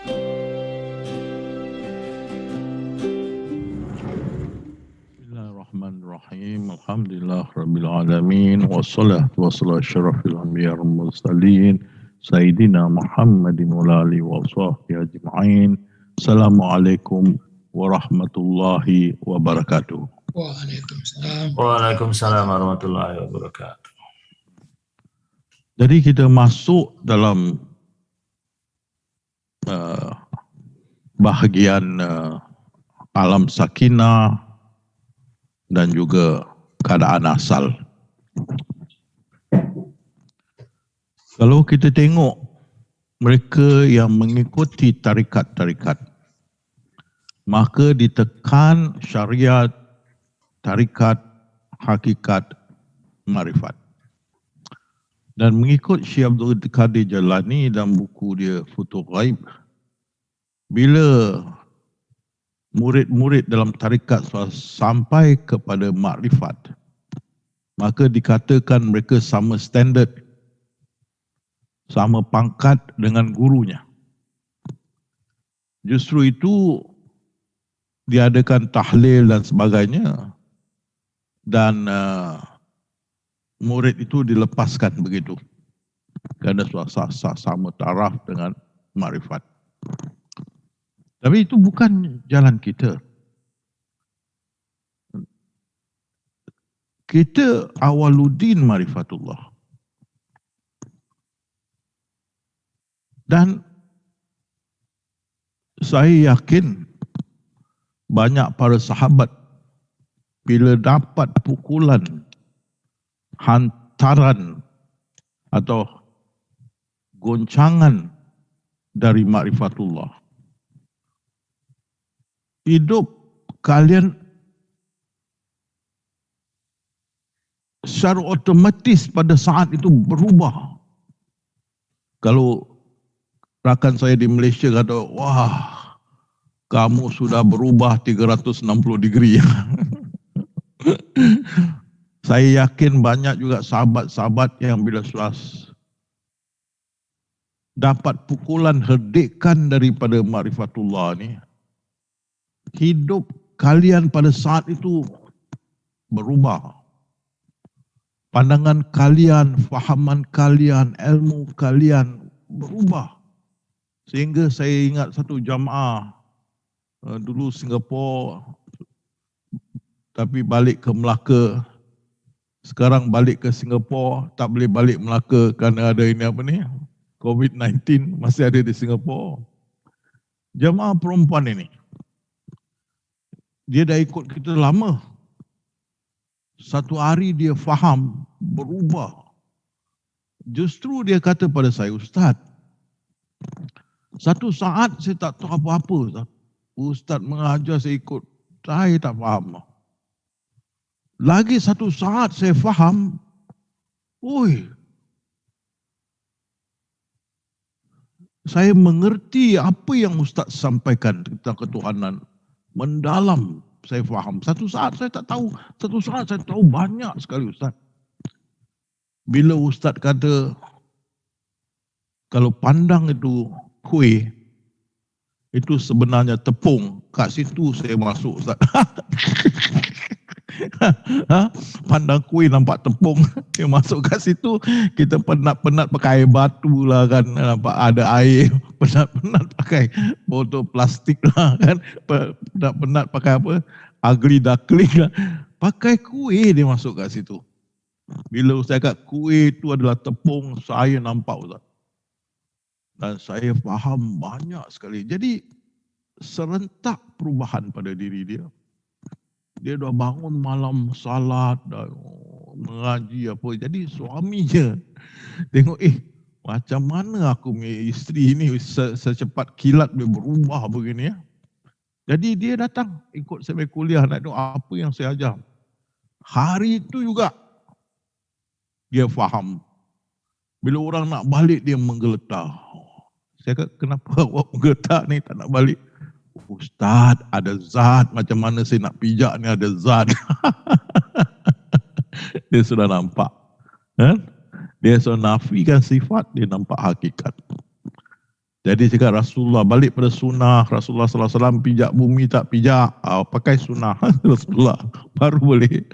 Bismillahirrahmanirrahim. Alhamdulillah Rabbil Alamin. Wassalatu wassalamu syarafil anbiya wal mursalin. Sayyidina Muhammadin wa alihi wa sahbihi ajma'in. Assalamualaikum warahmatullahi wabarakatuh. Waalaikumsalam. Waalaikumsalam warahmatullahi wabarakatuh. Jadi kita masuk dalam bahagian alam sakinah dan juga keadaan asal. Kalau kita tengok mereka yang mengikuti tarikat-tarikat, maka ditekan syariat, tarikat, hakikat, marifat. Dan mengikut Syekh Abdul Qadir Jalani dalam buku dia Futuh Ghaib, bila murid-murid dalam tarikat sampai kepada makrifat, maka dikatakan mereka sama standard, sama pangkat dengan gurunya. Justru itu diadakan tahlil dan sebagainya, dan murid itu dilepaskan begitu kerana sama taraf dengan makrifat. Tapi itu bukan jalan kita. Kita awaluddin marifatullah. Dan saya yakin banyak para sahabat bila dapat pukulan, hantaran atau goncangan dari makrifatullah, hidup kalian secara otomatis pada saat itu berubah. Kalau rakan saya di Malaysia kata, wah, kamu sudah berubah 360 degree. Saya yakin banyak juga sahabat-sahabat yang bila sudah dapat pukulan herdikan daripada makrifatullah ni, hidup kalian pada saat itu berubah. Pandangan kalian, fahaman kalian, ilmu kalian berubah. Sehingga saya ingat satu jamaah dulu Singapura, tapi balik ke Melaka. Sekarang balik ke Singapura, tak boleh balik Melaka kerana ada ini apa ni, COVID-19 masih ada di Singapura. Jamaah perempuan ini, dia dah ikut kita lama. Satu hari dia faham, berubah. Justru dia kata pada saya, Ustaz, satu saat saya tak tahu apa-apa. Ustaz mengajar saya ikut, saya tak faham. Lagi satu saat saya faham, saya mengerti apa yang Ustaz sampaikan tentang ketuhanan. Mendalam saya faham. Satu saat saya tak tahu, satu saat saya tahu banyak sekali Ustaz. Bila Ustaz kata, kalau pandang itu kuih, itu sebenarnya tepung. Kat situ saya masuk Ustaz. Pandang kuih nampak tepung, dia masuk kat situ, kita penat-penat pakai air batu lah kan, nampak ada air, penat-penat pakai botol plastik lah kan, penat-penat pakai apa, ugly duckling lah, pakai kuih dia masuk kat situ. Bila saya kata kuih itu adalah tepung, saya nampak Ustaz. Dan saya faham banyak sekali. Jadi serentak perubahan pada diri dia. Dia dah bangun malam salat, dah mengaji apa. Jadi suaminya tengok, macam mana aku punya isteri ni secepat kilat dia berubah begini ya. Jadi dia datang ikut saya kuliah, nak tengok apa yang saya ajar. Hari itu juga dia faham. Bila orang nak balik dia menggeletar. Saya kata, kenapa awak menggeletar ni tak nak balik? Ustaz, ada zat, macam mana saya nak pijak ni ada zat. Dia sudah nampak. Dia sudah nafikan sifat, dia nampak hakikat. Jadi cakap Rasulullah balik pada sunnah, Rasulullah sallallahu alaihi wasallam pijak bumi tak pijak, pakai sunnah Rasulullah baru boleh.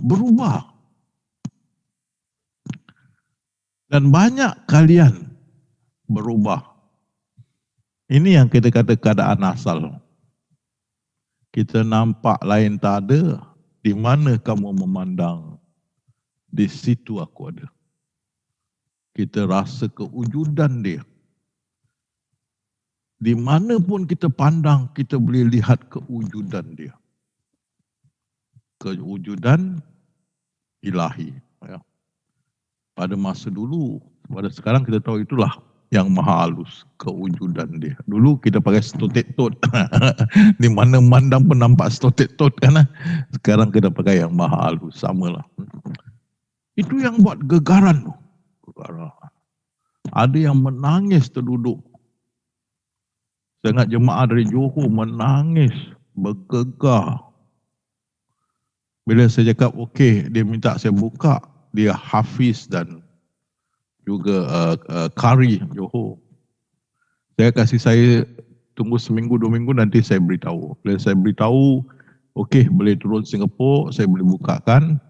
Berubah. Dan banyak kalian berubah. Ini yang kita kata keadaan asal. Kita nampak lain tak ada, di mana kamu memandang, di situ aku ada. Kita rasa kewujudan dia. Di mana pun kita pandang, kita boleh lihat kewujudan dia. Kewujudan ilahi. Ya. Pada masa dulu, pada sekarang kita tahu itulah yang maha halus, kewujudan dia. Dulu kita pakai stotek tot. Di mana mandang pun nampak stotek tot kan. Sekarang kita pakai yang maha halus, samalah. Itu yang buat gegaran. Ada yang menangis terduduk. Saya ingat jemaah dari Johor menangis, bergegar. Bila saya cakap okey, dia minta saya buka, dia Hafiz dan juga Kari Johor. Saya kasih saya tunggu seminggu, 2 minggu nanti saya beritahu. Bila saya beritahu, okey boleh turun Singapura, saya boleh bukakan.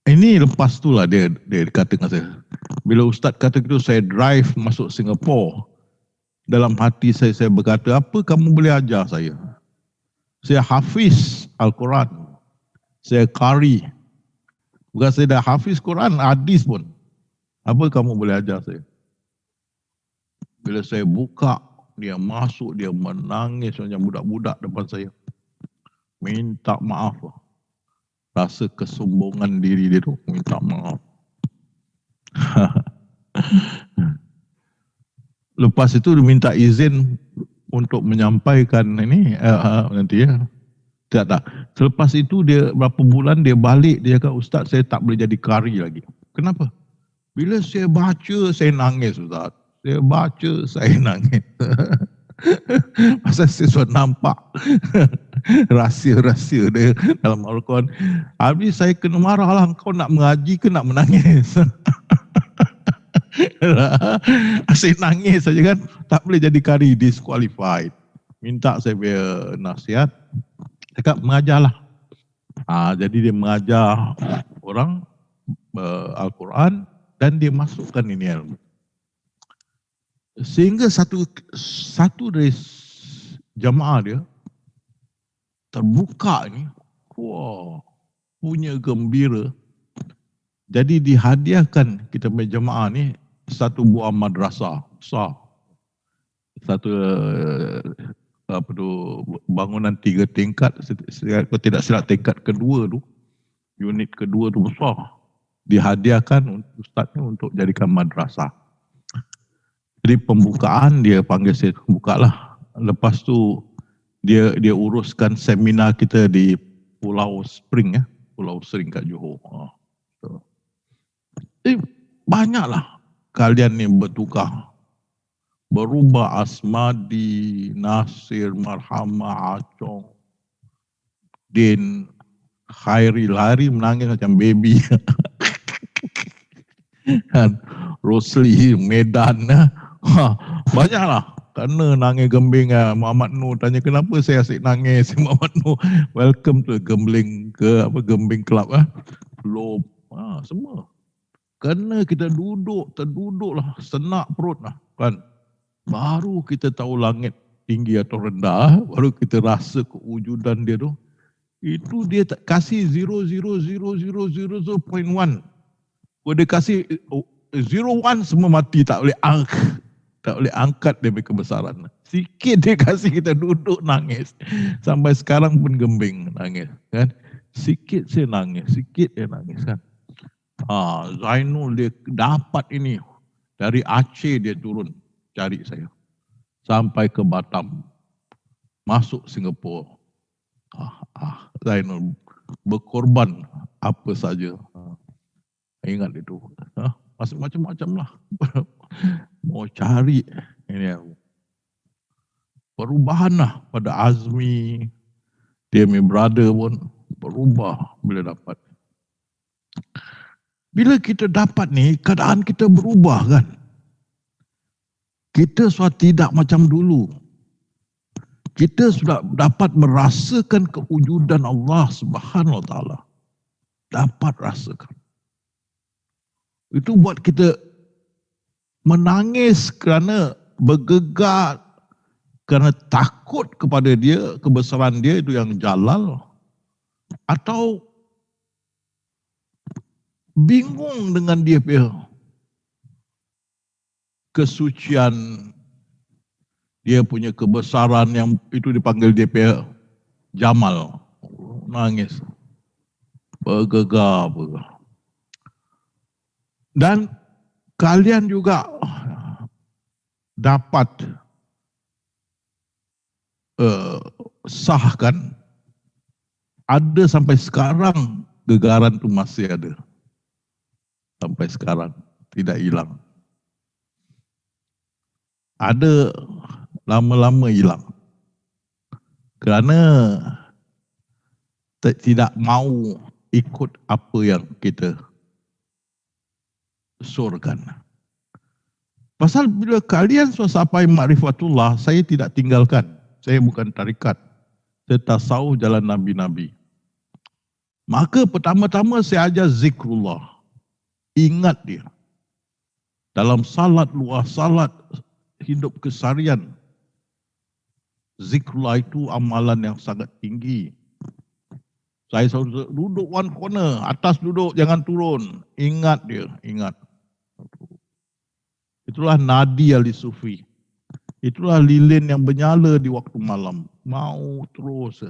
Ini lepas tu lah dia kata dengan saya. Bila Ustaz kata gitu, saya drive masuk Singapura. Dalam hati saya berkata, apa kamu boleh ajar saya? Saya hafiz Al-Quran. Saya qari. Bukan saya dah hafiz Quran, hadis pun. Apa kamu boleh ajar saya? Bila saya buka, dia masuk, dia menangis macam budak-budak depan saya. Minta maaf. Rasa kesombongan diri dia tu, minta maaf. Lepas itu dia minta izin untuk menyampaikan ini nanti ya. Tak. Selepas itu dia berapa bulan dia balik, dia kata, Ustaz saya tak boleh jadi qari lagi. Kenapa? Bila saya baca saya nangis Ustaz. Saya baca saya nangis. Pasal saya sudah nampak rahsia-rahsia dia dalam Al-Quran. Habis saya kena marah lah, kau nak mengaji ke nak menangis? Saya nangis saja kan, tak boleh jadi qari, disqualified. Minta saya punya nasihat, cakap mengajarlah. Jadi dia mengajar orang Al-Quran dan dia masukkan ini ilmu. Sehingga satu dari jamaah dia terbuka ni, punya gembira. Jadi dihadiahkan kita punya jemaah ni satu buah madrasah besar. Satu bangunan 3 tingkat, kalau tidak silap tingkat kedua tu, unit kedua tu besar. Dihadiahkan ustaznya untuk jadikan madrasah. Jadi pembukaan dia panggil saya, bukalah. Lepas tu dia uruskan seminar kita di Pulau Spring Pulau Spring kat Johor. Banyaklah kalian ni bertukar. Berubah Asmadi, Nasir, Marhamah, Acong, Din, Khairi, lari menangis macam baby. Rosli, Medan, banyaklah. Kerana nangis gembing. Muhammad Nur tanya kenapa saya asyik nangis. Muhammad Nur, welcome to Gembling Club. Belum, semua. Kerana kita terduduklah, senak perut lah kan. Baru kita tahu langit tinggi atau rendah, baru kita rasa kewujudan dia tu. Itu dia tak kasih 0.00000.1. Kalau dia kasih 01 semua mati, tak boleh angkat dia punya kebesaran. Sikit dia kasih kita duduk nangis. Sampai sekarang pun gembing nangis kan. Sikit saya nangis, sikit dia nangis kan. Zainul dia dapat ini. Dari Aceh dia turun cari saya. Sampai ke Batam. Masuk Singapura. Zainul berkorban apa saja. Ingat itu. Macam-macam lah. Mau cari ini perubahan lah pada Azmi. Dia punya brother pun berubah bila dapat. Bila kita dapat ni, keadaan kita berubah kan. Kita sudah tidak macam dulu. Kita sudah dapat merasakan kewujudan Allah Subhanahu Wa Taala. Dapat rasakan. Itu buat kita menangis kerana bergegar, kerana takut kepada dia, kebesaran dia itu yang jalal. Atau bingung dengan dia punya kesucian, dia punya kebesaran yang itu dipanggil dia punya jamal. Nangis. Bergegar. Dan kalian juga dapat sahkan, ada sampai sekarang gegaran itu masih ada. Sampai sekarang tidak hilang. Ada lama-lama hilang. Kerana tidak mau ikut apa yang kita surkan. Pasal bila kalian sudah sampai ma'rifatullah, saya tidak tinggalkan. Saya bukan tarikat. Saya tasawuf jalan Nabi-Nabi. Maka pertama-tama saya ajar zikrullah. Ingat dia. Dalam salat, luar salat, hidup keseharian. Zikrullah itu amalan yang sangat tinggi. Saya selalu duduk one corner, atas duduk, jangan turun. Ingat dia, ingat. Itulah nadi ahli sufi. Itulah lilin yang menyala di waktu malam. Mau terus.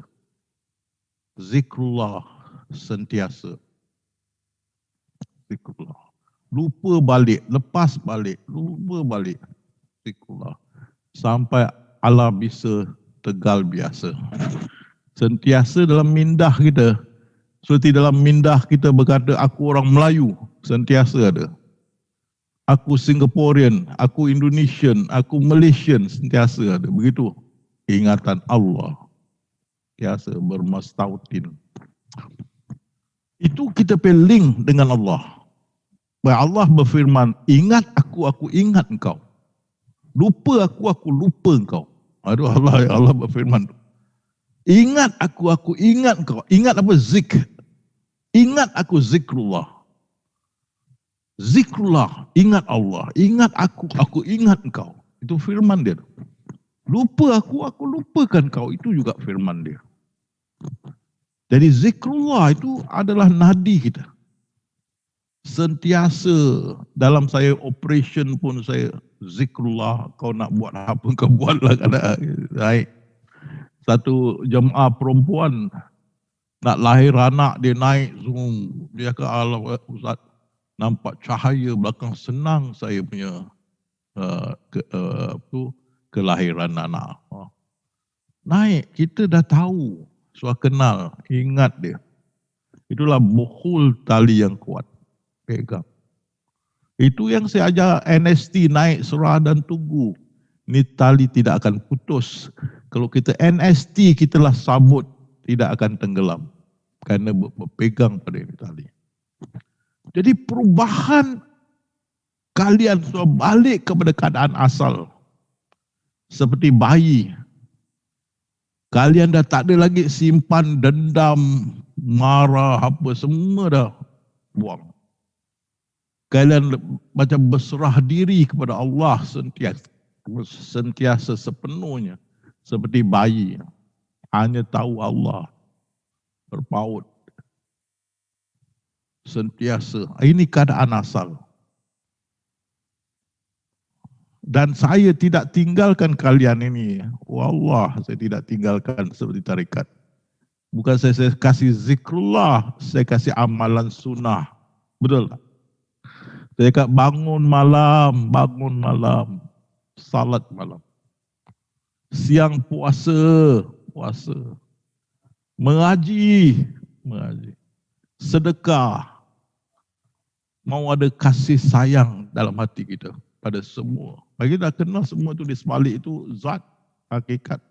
Zikrullah sentiasa. Zikrullah. Lupa balik, lepas balik, lupa balik. Zikrullah. Sampai Allah bisa tegal biasa. Sentiasa dalam mindah kita. Seperti dalam mindah kita berkata, aku orang Melayu. Sentiasa ada. Aku Singaporean, aku Indonesian, aku Malaysian. Sentiasa ada. Begitu. Ingatan Allah. Sentiasa bermastautin. Itu kita pergi link dengan Allah. Bahawa Allah berfirman, ingat aku ingat engkau. Lupa aku lupa engkau. Aduh, Allah berfirman. Ingat aku ingat engkau. Ingat apa? Zikr. Ingat aku zikrullah. Zikrullah, ingat Allah. Ingat aku ingat engkau. Itu firman dia. Lupa aku lupakan kau. Itu juga firman dia. Jadi zikrullah itu adalah nadi kita. Sentiasa dalam saya operation pun saya zikrullah. Kau nak buat apa kau buatlah. Baik. Satu jemaah perempuan nak lahir anak, dia naik zoom. Dia ke Allah, Ustaz, nampak cahaya belakang, senang saya punya kelahiran anak. Naik, kita dah tahu, sudah kenal, ingat dia. Itulah bukhul tali yang kuat. Pegang. Itu yang saya ajar NST, naik serah dan tunggu. Ini tali tidak akan putus. Kalau kita NST, kitalah sabut, tidak akan tenggelam. Kerana berpegang pada ini tali. Jadi perubahan kalian sudah balik kepada keadaan asal. Seperti bayi. Kalian dah tak ada lagi simpan dendam, marah, apa semua dah buang. Kalian macam berserah diri kepada Allah sentiasa sepenuhnya. Seperti bayi. Hanya tahu Allah. Berpaut. Sentiasa. Ini keadaan asal. Dan saya tidak tinggalkan kalian ini. Wallah, saya tidak tinggalkan seperti tarikat. Bukan saya kasih zikrullah, saya kasih amalan sunnah. Betul tak? Saya kata bangun malam, salat malam. Siang puasa. Mengaji. Sedekah. Mau ada kasih sayang dalam hati kita pada semua. Bagi kita kenal semua itu di sebalik itu zat hakikat.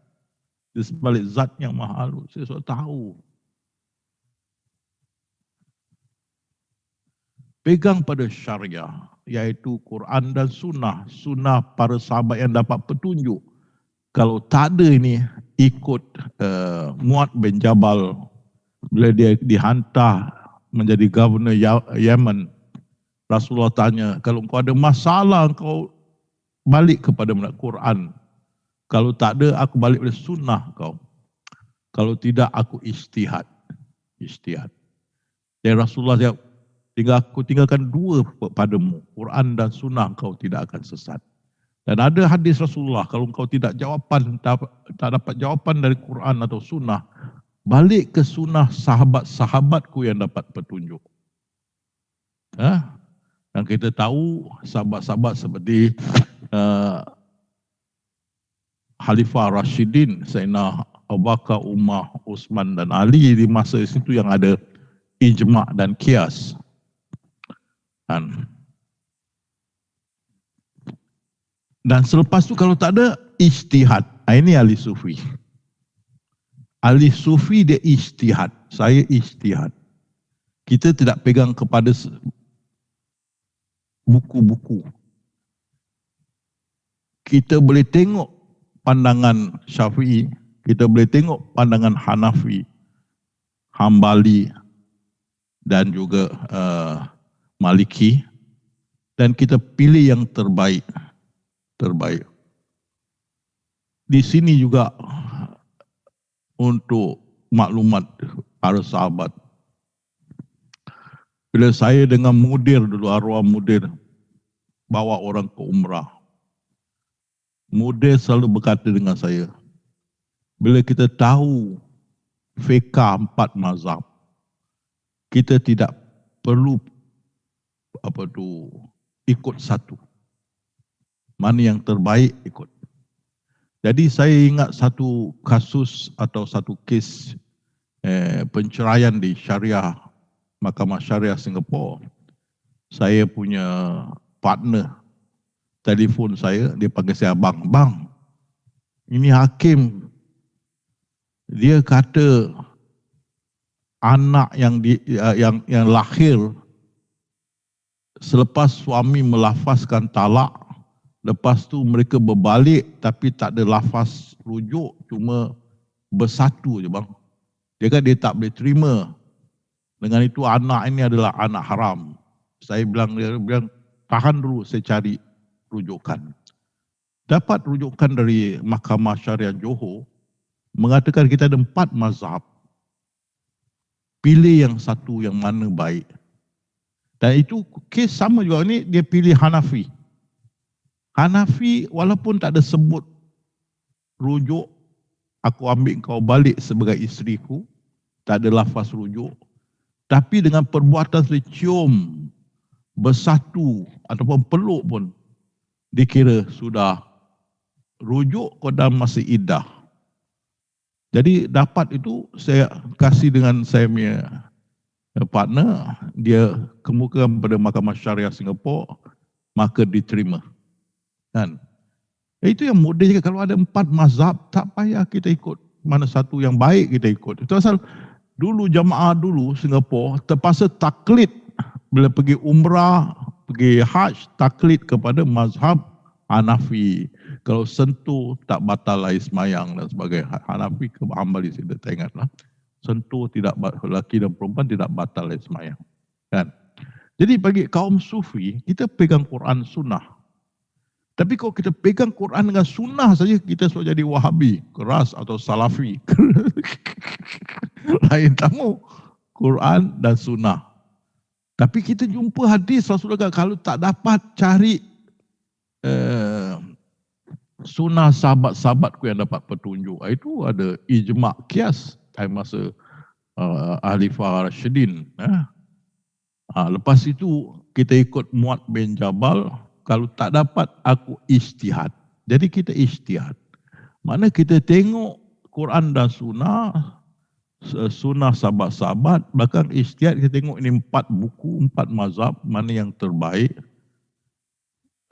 Di sebalik zat yang mahal. Saya sudah tahu. pegang pada syariah, iaitu Quran dan sunnah. Sunnah para sahabat yang dapat petunjuk. Kalau tak ada ini, ikut Muad bin Jabal, bila dia dihantar menjadi governor Yemen, Rasulullah tanya, kalau kau ada masalah, kau balik kepada Quran. Kalau tak ada, aku balik pada sunnah kau. Kalau tidak, aku ijtihad. Dan Rasulullah jawab, aku tinggalkan dua padamu, Quran dan sunnah, kau tidak akan sesat. Dan ada hadis Rasulullah, kalau kau tak dapat jawapan dari Quran atau sunnah, balik ke sunnah sahabat-sahabatku yang dapat petunjuk. Dan kita tahu sahabat-sahabat seperti Khalifah Rashidin, Sayyidina Abu Bakar, Umar, Uthman dan Ali di masa itu yang ada ijma' dan qiyas. Dan selepas itu kalau tak ada ijtihad. Ini ahli sufi. Ahli sufi dia ijtihad. Saya ijtihad. Kita tidak pegang kepada buku-buku. Kita boleh tengok pandangan Syafi'i, kita boleh tengok pandangan Hanafi, Hambali dan juga Maliki, dan kita pilih yang terbaik. Di sini juga untuk maklumat para sahabat. Bila saya dengan mudir dulu, arwah mudir, bawa orang ke umrah, mudir selalu berkata dengan saya, bila kita tahu fiqh 4 mazhab, kita tidak perlu ikut satu. Mana yang terbaik ikut. Jadi saya ingat satu kasus atau satu kes penceraian di syariah, Mahkamah Syariah Singapura. Saya punya partner telefon saya, dia panggil saya abang. Bang, ini hakim, dia kata anak yang lahir selepas suami melafazkan talak, lepas tu mereka berbalik tapi tak ada lafaz rujuk, cuma bersatu je bang. Dia kan dia tak boleh terima. Dengan itu anak ini adalah anak haram. Dia bilang tahan dulu, saya cari rujukan. Dapat rujukan dari Mahkamah Syariah Johor, mengatakan kita ada 4 mazhab. Pilih yang satu yang mana baik. Dan itu kes sama juga, ni dia pilih Hanafi. Hanafi walaupun tak ada sebut rujuk, aku ambil kau balik sebagai isteriku, tak ada lafaz rujuk, tapi dengan perbuatan cium, bersatu ataupun peluk pun dikira sudah rujuk kau dalam masa iddah. Jadi dapat itu saya kasih dengan saya punya partner, dia kemukakan pada Mahkamah Syariah Singapura, maka diterima. Kan? Itu yang mudah juga, kalau ada 4 mazhab, tak payah kita ikut mana satu yang baik kita ikut. Itu asal dulu jamaah dulu Singapura terpaksa taklid bila pergi umrah, pergi haji, taklid kepada mazhab Hanafi. Kalau sentuh tak batal lagi semayang dan sebagainya. Hanafi ke Hambali saya tak ingatlah. Sentuh tidak, lelaki dan perempuan tidak batal lagi semayang. Kan? Jadi bagi kaum sufi, kita pegang Quran sunnah. Tapi kalau kita pegang Quran dengan sunnah saja, kita sudah jadi Wahabi, keras atau Salafi. Lain tamu, Quran dan sunnah. Tapi kita jumpa hadis Rasulullah, kalau tak dapat cari sunnah sahabat-sahabatku yang dapat petunjuk. Itu ada ijma' qiyas time masa Khalifah Rashidin. Lepas itu kita ikut Muad bin Jabal. Kalau tak dapat, aku ijtihad. Jadi kita ijtihad. Mana kita tengok Quran dan sunnah, sunnah sahabat-sahabat, bahkan ijtihad kita tengok ini 4 buku, 4 mazhab, mana yang terbaik.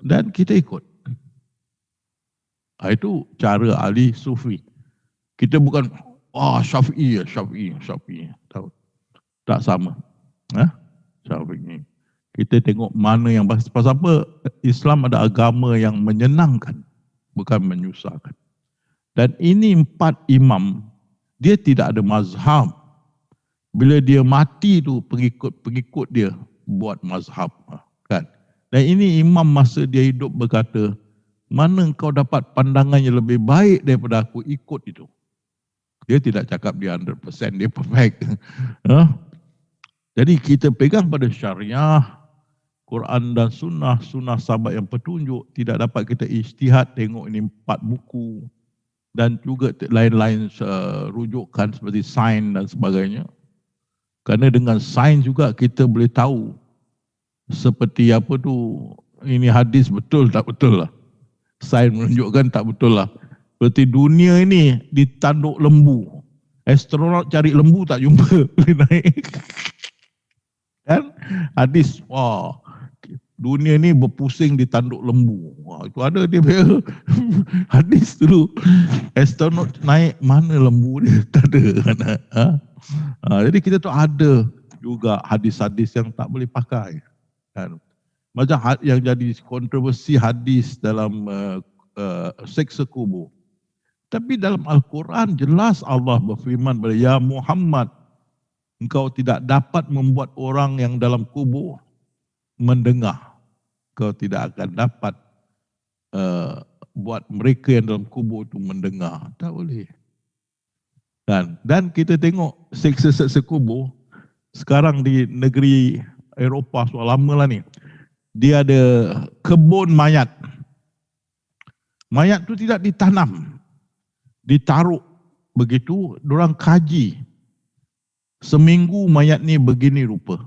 Dan kita ikut. Itu cara ahli sufi. Kita bukan, Syafi'i. Tahu? Tak sama. Syafi'i. Kita tengok mana yang pasal apa Islam ada agama yang menyenangkan, bukan menyusahkan. Dan ini 4 imam, dia tidak ada mazhab. Bila dia mati tu pengikut dia buat mazhab, kan? Dan ini imam masa dia hidup berkata, mana engkau dapat pandangan yang lebih baik daripada aku, ikut itu. Dia tidak cakap dia 100%, dia perfect. Jadi kita pegang pada syariah, Quran dan sunnah, sunnah sahabat yang petunjuk. Tidak dapat kita ijtihad, tengok ini 4 buku dan juga lain-lain rujukan seperti sains dan sebagainya. Kerana dengan sains juga kita boleh tahu seperti apa tu, ini hadis betul tak betul lah. Sains menunjukkan tak betul lah. Seperti dunia ini ditanduk lembu. Astronot cari lembu tak jumpa, boleh naik. Kan? Hadis, wah, dunia ni berpusing di tanduk lembu. Wah, itu ada dia punya hadis dulu. Astronot naik, mana lembu dia? Tak ada. Jadi kita tu ada juga hadis-hadis yang tak boleh pakai. Kan? Macam yang jadi kontroversi hadis dalam seksa kubur. Tapi dalam Al-Quran jelas Allah berfirman kepada Ya Muhammad, engkau tidak dapat membuat orang yang dalam kubur mendengar. Kau tidak akan dapat buat mereka yang dalam kubur itu mendengar. Tak boleh. Dan kita tengok seksa-seksa kubur sekarang di negeri Eropah sudah lama lah ni. Dia ada kebun mayat. Mayat tu tidak ditanam. Ditaruh begitu, diorang kaji. Seminggu mayat ni begini rupa.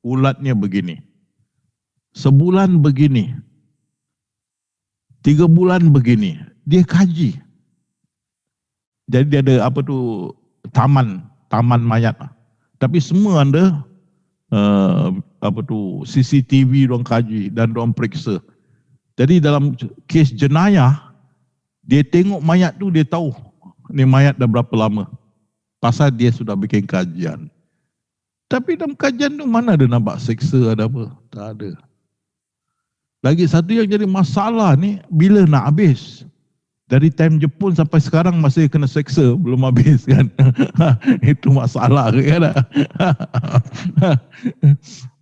Ulatnya begini. Sebulan begini. 3 bulan begini. Dia kaji. Jadi dia ada apa tu, taman mayat. Tapi semua ada apa tu, CCTV diorang kaji dan diorang periksa. Jadi dalam kes jenayah, dia tengok mayat tu, dia tahu ni mayat dah berapa lama. Pasal dia sudah bikin kajian. Tapi dalam kajian tu mana ada nampak seksa ada apa? Tak ada. Lagi satu yang jadi masalah ni, bila nak habis? Dari time Jepun sampai sekarang masih kena seksa, belum habis kan? Itu masalah kan?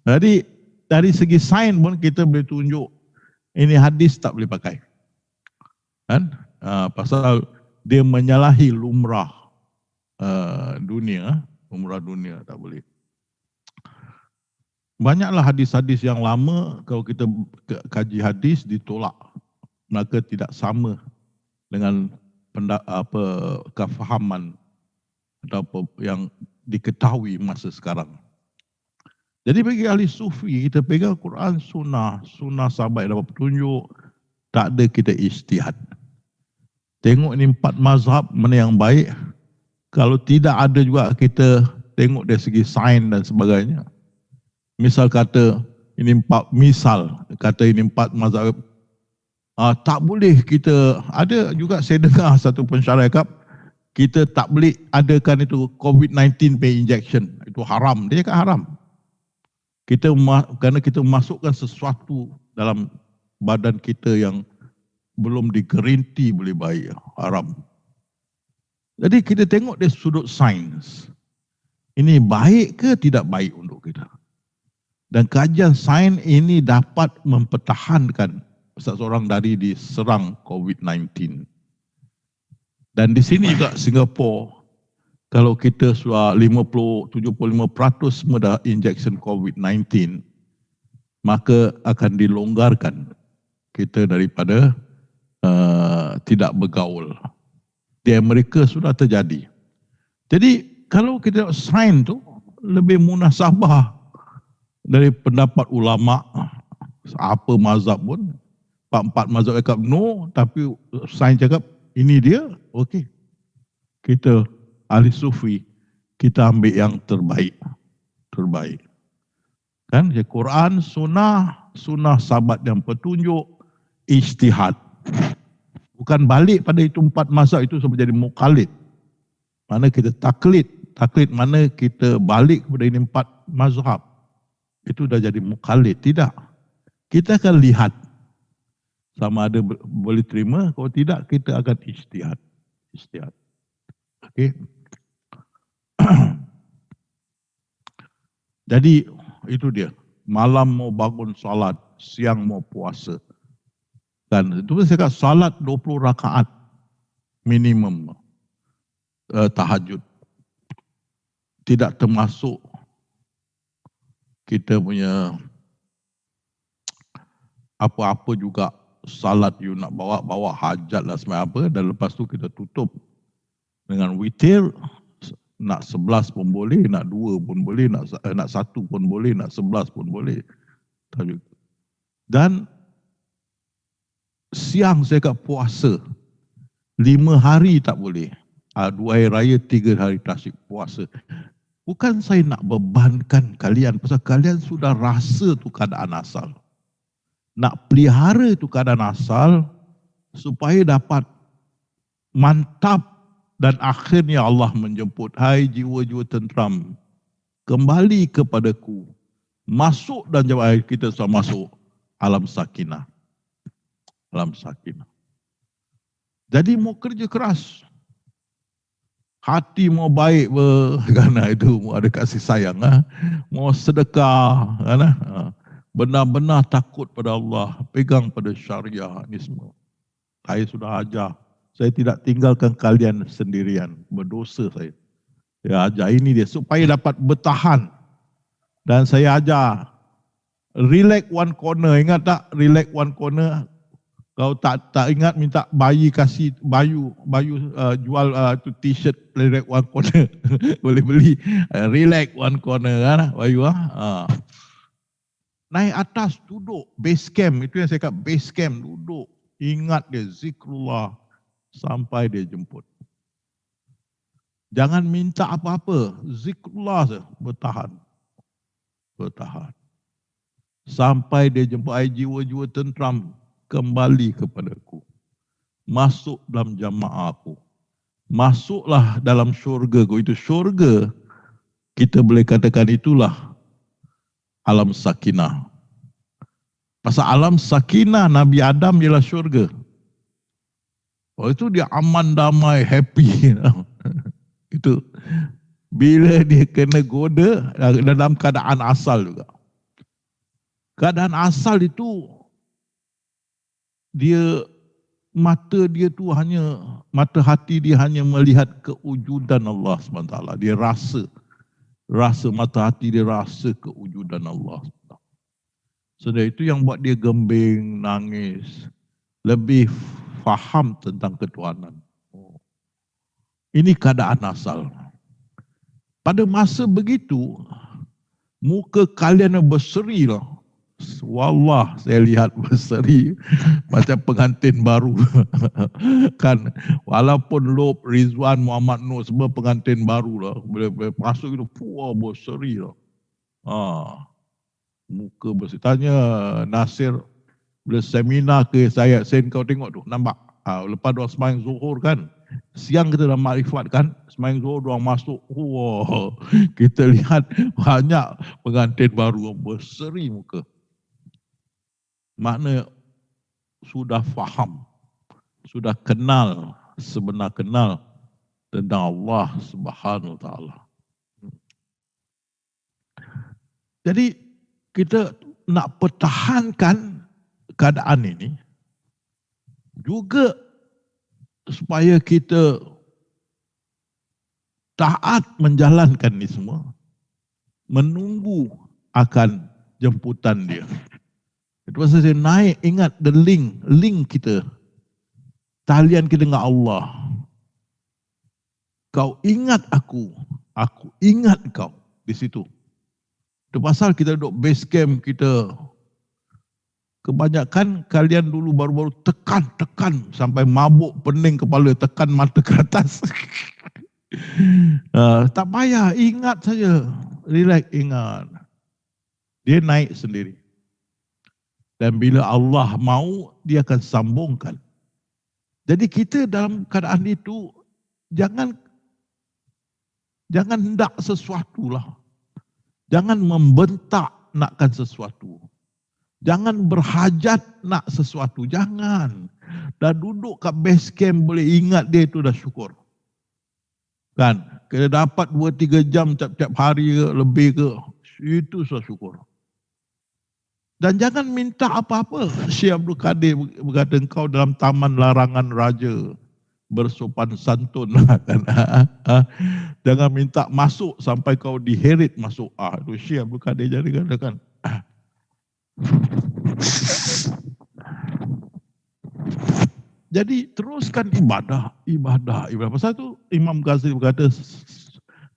Jadi dari segi sains pun kita boleh tunjuk ini hadis tak boleh pakai. Kan? Pasal dia menyalahi lumrah dunia, tak boleh. Banyaklah hadis-hadis yang lama kalau kita kaji hadis ditolak, maka tidak sama dengan kefahaman atau yang diketahui masa sekarang. Jadi bagi ahli sufi, kita pegang Quran, sunnah sahabat yang dapat petunjuk, tak ada kita ijtihad. Tengok ini 4 mazhab mana yang baik. Kalau tidak ada juga kita tengok dari segi sains dan sebagainya. Misal kata ini 4 mazhab, tak boleh kita, ada juga saya dengar satu pensyarah cakap, kita tak boleh adakan itu COVID-19 pay injection. Itu haram. Dia cakap haram. Kerana kita memasukkan sesuatu dalam badan kita yang belum digaranti boleh baik, haram. Jadi kita tengok dari sudut sains. Ini baik ke tidak baik untuk kita? Dan kajian sains ini dapat mempertahankan seseorang dari diserang COVID-19. Dan di sini juga Singapura, kalau kita sudah 50-75% semua dah injection COVID-19, maka akan dilonggarkan kita daripada tidak bergaul. Di Amerika sudah terjadi. Jadi kalau kita tengok sains tu lebih munasabah dari pendapat ulama, apa mazhab pun, 4 mazhab cakap no, tapi sains cakap ini dia, okey. Kita ahli sufi, kita ambil yang terbaik. Kan? Quran, sunnah sahabat yang petunjuk, ijtihad. Bukan balik pada itu 4 mazhab itu sampai jadi muqallid. Mana kita taklid mana kita balik kepada ini 4 mazhab. itu dah jadi mukallid. Tidak. Kita akan lihat sama ada boleh terima, kalau tidak kita akan ijtihad. Ijtihad. Okey. Jadi itu dia. Malam mau bangun salat, siang mau puasa. Dan itu saya kata salat 20 rakaat minimum tahajud. Tidak termasuk kita punya apa-apa juga salat you nak bawa hajat lah semua apa, dan lepas tu kita tutup dengan witir. Nak 11 pun boleh, nak 2 pun boleh, nak 1 pun boleh, nak 11 pun boleh. Dan siang saya kat puasa 5 hari tak boleh. 2 hari raya, 3 hari tasyrik puasa. Bukan saya nak bebankan kalian, pasal kalian sudah rasa tu keadaan asal. Nak pelihara itu keadaan asal supaya dapat mantap. Dan akhirnya Allah menjemput, hai jiwa-jiwa tenteram, kembali kepadaku. Masuk dan jawab kita sudah masuk alam sakinah. Alam sakinah. Jadi mau kerja keras. Hati mau baik kerana itu mau ada kasih sayang. Mau sedekah. Benar-benar takut pada Allah. Pegang pada syariah. Ini semua. Saya sudah ajar. Saya tidak tinggalkan kalian sendirian. Berdosa saya. Saya ajar ini dia. Supaya dapat bertahan. Dan saya ajar. Relax one corner. Ingat tak? Relax one corner. Kalau tak ingat minta bayi kasih Bayu jual tu t-shirt relax one corner. Boleh beli. Relax one corner kan Bayu. Naik atas duduk. Base camp. Itu yang saya kata base camp. Duduk. Ingat dia zikrullah. Sampai dia jemput. Jangan minta apa-apa. Zikrullah saja. Bertahan. Bertahan. Sampai dia jemput. Ai jiwa-jiwa tenteram. Kembali kepadaku. Masuk dalam jamaah aku. Masuklah dalam syurga ku. Itu syurga. Kita boleh katakan itulah alam sakinah. Pasal alam sakinah Nabi Adam ialah syurga. Oh itu dia aman, damai, happy. Itu bila dia kena goda dalam keadaan asal juga. Keadaan asal itu dia mata hati dia hanya melihat kewujudan Allah SWT. Dia rasa mata hati dia rasa kewujudan Allah SWT. Sebab itu yang buat dia gembing, nangis, lebih faham tentang ketuhanan. Ini keadaan asal. Pada masa begitu, muka kalian berseri lah. Wallah, saya lihat berseri macam pengantin baru. Kan, walaupun Lob, Rizwan, Muhammad Nur, semua pengantin baru lah. Bila masuk itu, berseri lah. Muka berseri. Tanya Nasir, bila seminar ke saya kau tengok tu, nampak? Lepas diorang sembahyang zuhur kan, siang kita dah makrifat kan, sembahyang zuhur diorang masuk, kita lihat banyak pengantin baru berseri muka. Makna sudah faham, sudah kenal, sebenar kenal tentang Allah Subhanahu Wa Taala. Jadi kita nak pertahankan keadaan ini juga supaya kita taat menjalankan ini semua, menunggu akan jemputan dia. Itu pasal saya naik, ingat the link kita, talian kita dengan Allah. Kau ingat aku ingat kau di situ. Itu pasal kita duduk base camp kita. Kebanyakan kalian dulu baru-baru tekan sampai mabuk pening kepala, tekan mata ke atas. Tak payah, ingat saja. Relax, ingat. Dia naik sendiri. Dan bila Allah mau, dia akan sambungkan. Jadi kita dalam keadaan itu, jangan hendak sesuatu lah. Jangan membentak nakkan sesuatu. Jangan berhajat nak sesuatu, jangan. Dah duduk kat base camp boleh ingat dia itu dah syukur. Kan, kita dapat 2-3 jam tiap-tiap hari ke, lebih ke, itu sudah syukur. Dan jangan minta apa-apa. Syekh Abdul Qadir berkata, engkau dalam taman larangan raja, bersopan santun. Jangan minta masuk sampai kau diheret masuk. Itu Syekh Abdul Qadir jadi katakan. Jadi teruskan ibadah. Pasal itu Imam Ghazali berkata,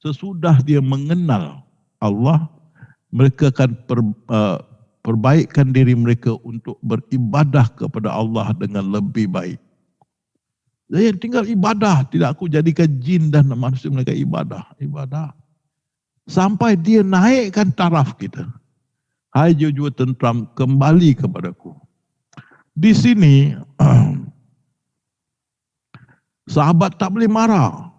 sesudah dia mengenal Allah, mereka akan perbaikkan diri mereka untuk beribadah kepada Allah dengan lebih baik. Jadi tinggal ibadah, tidak aku jadikan jin dan manusia mereka ibadah. Sampai dia naikkan taraf kita. Hai jiwa tentram, kembali kepadaku. Di sini sahabat tak boleh marah.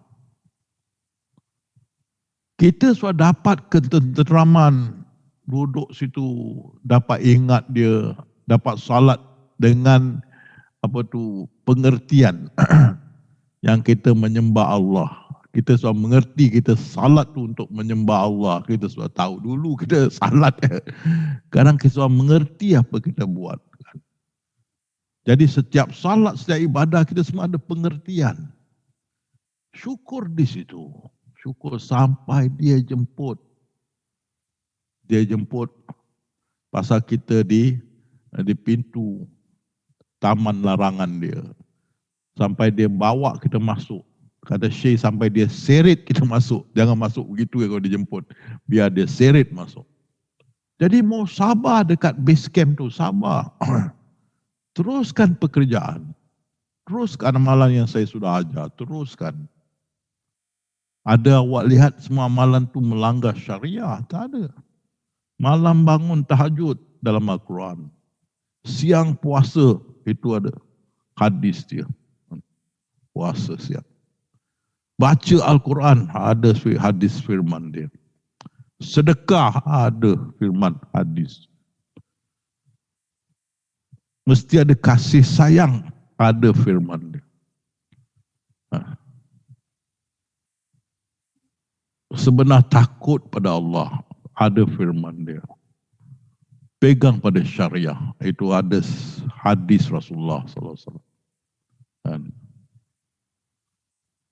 Kita sudah dapat ketenteraman, duduk situ, dapat ingat dia, dapat salat dengan pengertian yang kita menyembah Allah. Kita sudah mengerti kita salat tu untuk menyembah Allah. Kita sudah tahu dulu kita salat. Sekarang kita sudah mengerti apa kita buat. Jadi setiap salat, setiap ibadah kita semua ada pengertian. Syukur di situ. Syukur sampai dia jemput. Dia jemput pasal kita di pintu taman larangan dia. Sampai dia bawa kita masuk. Kata Syekh sampai dia seret kita masuk. Jangan masuk begitu kalau dia jemput. Biar dia seret masuk. Jadi mau sabar dekat base camp tu, sabar. Teruskan pekerjaan. Teruskan amalan yang saya sudah ajar. Teruskan. Ada awak lihat semua amalan tu melanggar syariah? Tak ada. Malam bangun tahajud dalam Al-Quran. Siang puasa, itu ada hadis dia. Puasa siang. Baca Al-Quran, ada hadis firman dia. Sedekah, ada firman hadis. Mesti ada kasih sayang, ada firman dia. Sebenar takut pada Allah, ada firman dia. Pegang pada syariah, itu ada hadis Rasulullah SAW.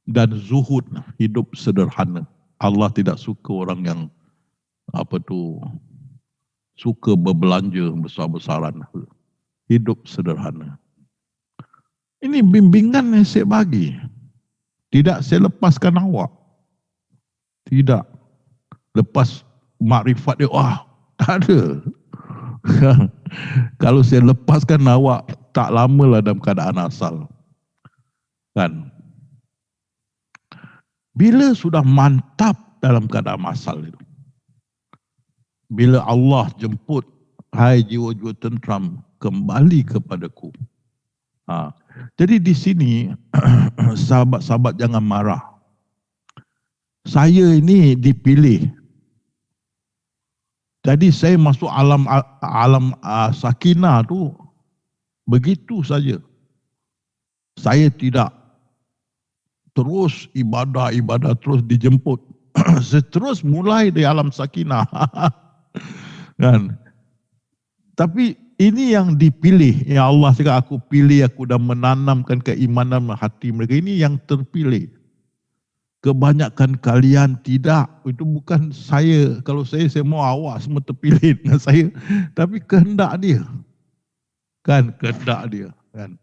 Dan zuhud, hidup sederhana. Allah tidak suka orang yang suka berbelanja besar-besaran. Hidup sederhana. Ini bimbingan yang saya bagi. Tidak saya lepaskan awak. Tidak. Lepas makrifat dia, tak ada. Kalau saya lepaskan awak, tak lamalah dalam keadaan asal. Kan? Bila sudah mantap dalam keadaan asal itu, bila Allah jemput, hai jiwa-jiwa tentram, kembali kepadaku. Jadi di sini, sahabat-sahabat jangan marah. Saya ini dipilih. Jadi saya masuk alam sakinah tu begitu saja. Saya tidak terus ibadah terus dijemput. Saya terus mulai dari alam sakinah. Kan? Tapi ini yang dipilih. Ya Allah cakap aku pilih, aku dah menanamkan keimanan hati mereka. Ini yang terpilih. Kebanyakan kalian tidak. Itu bukan saya. Kalau saya mau awak semua terpilih dengan saya. Tapi kehendak dia. Kan kehendak dia. Kan?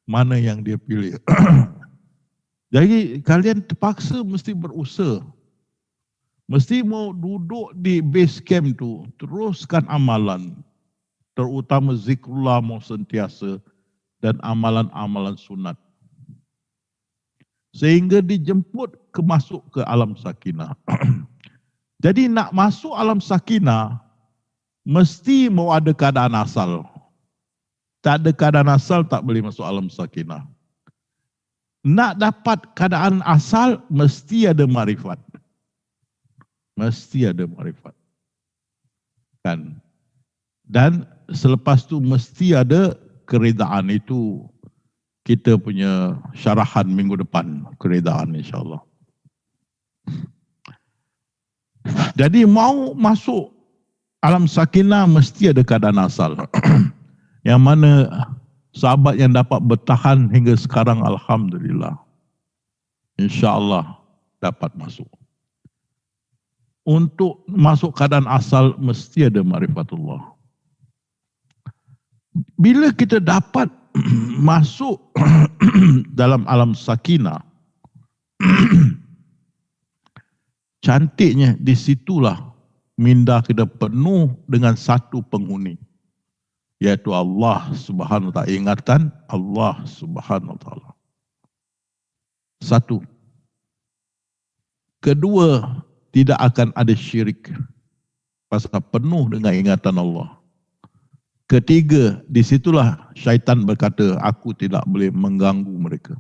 Mana yang dia pilih. Jadi kalian terpaksa mesti berusaha. Mesti mau duduk di base camp tu. Teruskan amalan. Terutama zikrullah mau sentiasa. Dan amalan-amalan sunat. Sehingga dijemput masuk ke alam sakinah. Jadi nak masuk alam sakinah, mesti mau ada keadaan asal. Tak ada keadaan asal, tak boleh masuk alam sakinah. Nak dapat keadaan asal, mesti ada marifat. Mesti ada marifat. Kan? Dan selepas tu mesti ada keredaan. Itu kita punya syarahan minggu depan, keredaan insyaAllah. Jadi mau masuk alam sakinah mesti ada keadaan asal. Yang mana sahabat yang dapat bertahan hingga sekarang, alhamdulillah, insya-Allah dapat masuk. Untuk masuk keadaan asal mesti ada ma'rifatullah. Bila kita dapat masuk dalam alam sakinah, cantiknya di situlah minda kita penuh dengan satu penghuni, yaitu Allah Subhanahu wa taala. Ingatan Allah Subhanahu wa taala. Satu. Kedua, tidak akan ada syirik pasal penuh dengan ingatan Allah. Ketiga, di situlah syaitan berkata, aku tidak boleh mengganggu mereka.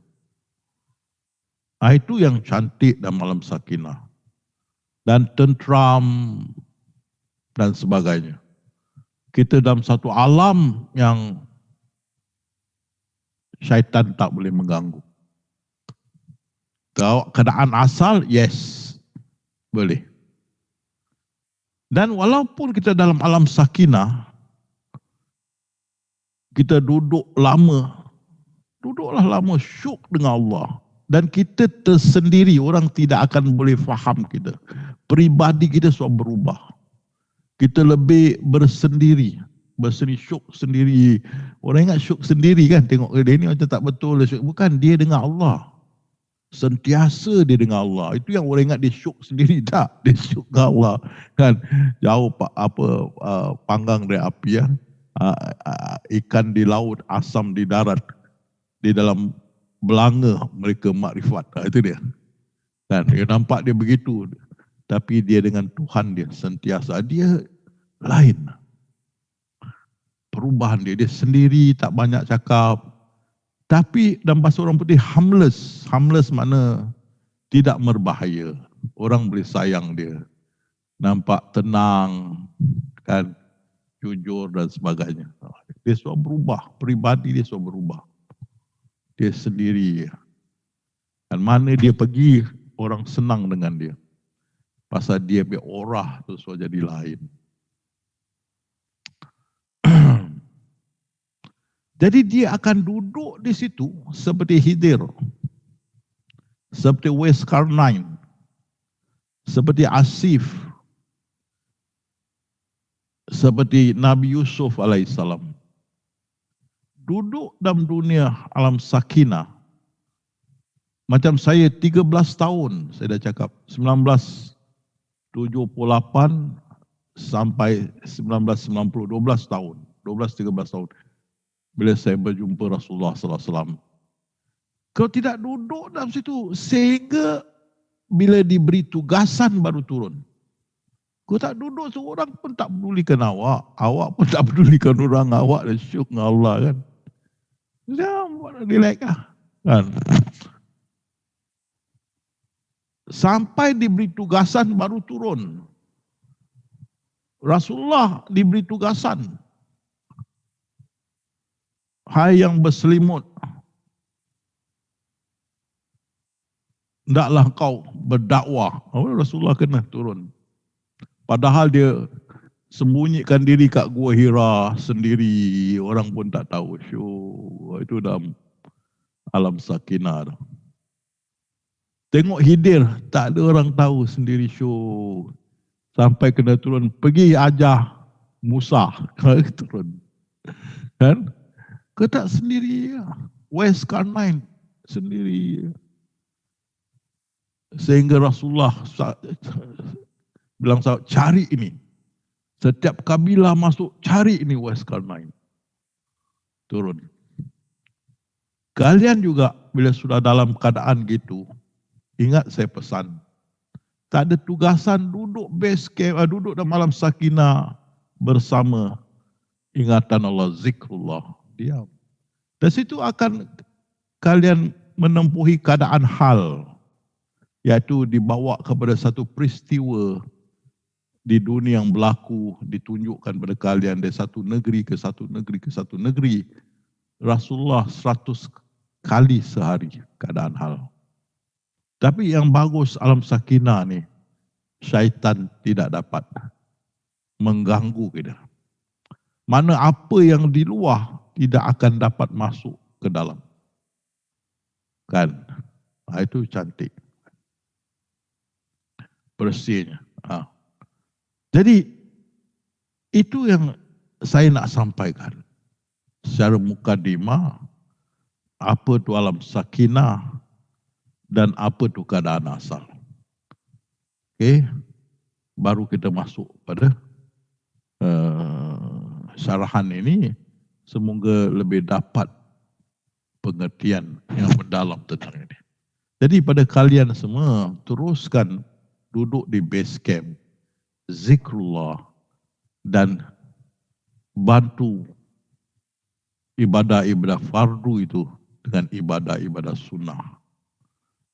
Itu yang cantik dalam alam sakinah. Dan tentram dan sebagainya. Kita dalam satu alam yang syaitan tak boleh mengganggu. Keadaan asal, yes, boleh. Dan walaupun kita dalam alam sakinah, kita duduklah lama syuk dengan Allah. Dan kita tersendiri, orang tidak akan boleh faham kita. Peribadi kita sudah berubah. Kita lebih bersendiri syuk sendiri. Orang ingat syuk sendiri kan, tengok dia ni macam tak betul. Bukan, dia dengan Allah. Sentiasa dia dengan Allah. Itu yang orang ingat dia syuk sendiri. Tak, dia syuk dengan Allah. Kan, jauh panggang dari api ya. Ikan di laut, asam di darat. Di dalam belanga mereka makrifat. Itu dia. Dan dia nampak dia begitu. Tapi dia dengan Tuhan dia sentiasa. Dia lain. Perubahan dia sendiri, tak banyak cakap. Tapi dalam bahasa orang putih, harmless. Harmless makna tidak berbahaya. Orang boleh sayang dia. Nampak tenang, kan, jujur dan sebagainya. Dia sudah berubah. Peribadi dia sudah berubah. Dia sendiri. Dan mana dia pergi, orang senang dengan dia. Pasal dia punya aurah tu sudah jadi lain. Jadi dia akan duduk di situ seperti Khidir, seperti Zulkarnain, seperti Asif, seperti Nabi Yusuf alaihissalam. Duduk dalam dunia alam sakinah. Macam saya 13 tahun, saya dah cakap, 1978 sampai 1990, 12 tahun, 12-13 tahun. Bila saya berjumpa Rasulullah sallallahu alaihi wasallam. Kalau tidak duduk dalam situ, sehingga bila diberi tugasan baru turun. Kalau tak duduk, seorang pun tak pedulikan awak. Awak pun tak pedulikan orang. Awak dah syuk dengan Allah kan. Dia relax lah. Kan? Sampai diberi tugasan baru turun. Rasulullah diberi tugasan. Hai yang berselimut, hendaklah kau berdakwah. Rasulullah kena turun. Padahal dia sembunyikan diri kat Gua Hira sendiri. Orang pun tak tahu. Itu dalam alam sakinah. Tengok Khidir, tak ada orang tahu sendiri. Sampai kena turun. Pergi ajar Musa. Turun. Kan? Ketak sendiri. Zulkarnain sendiri. Sehingga Rasulullah bilang, cari ini. Setiap kabilah masuk, cari ini Zulkarnain. Turun. Kalian juga bila sudah dalam keadaan gitu, ingat saya pesan. Tak ada tugasan, duduk base camp, duduk dalam malam sakinah bersama ingatan Allah, zikrullah. Diam. Dan situ akan kalian menempuhi keadaan hal, iaitu dibawa kepada satu peristiwa di dunia yang berlaku ditunjukkan pada kalian dari satu negeri ke satu negeri ke satu negeri. Rasulullah 100 kali sehari keadaan hal. Tapi yang bagus alam sakinah ni, syaitan tidak dapat mengganggu kita. Mana apa yang di luar tidak akan dapat masuk ke dalam. Kan? Itu cantik. Bersihnya. Jadi, itu yang saya nak sampaikan. Secara mukadimah, apa itu alam sakinah dan apa itu keadaan asal. Okey, baru kita masuk pada syarahan ini. Semoga lebih dapat pengertian yang mendalam tentang ini. Jadi pada kalian semua, teruskan duduk di base camp, zikrullah, dan bantu ibadah-ibadah fardu itu dengan ibadah-ibadah sunnah.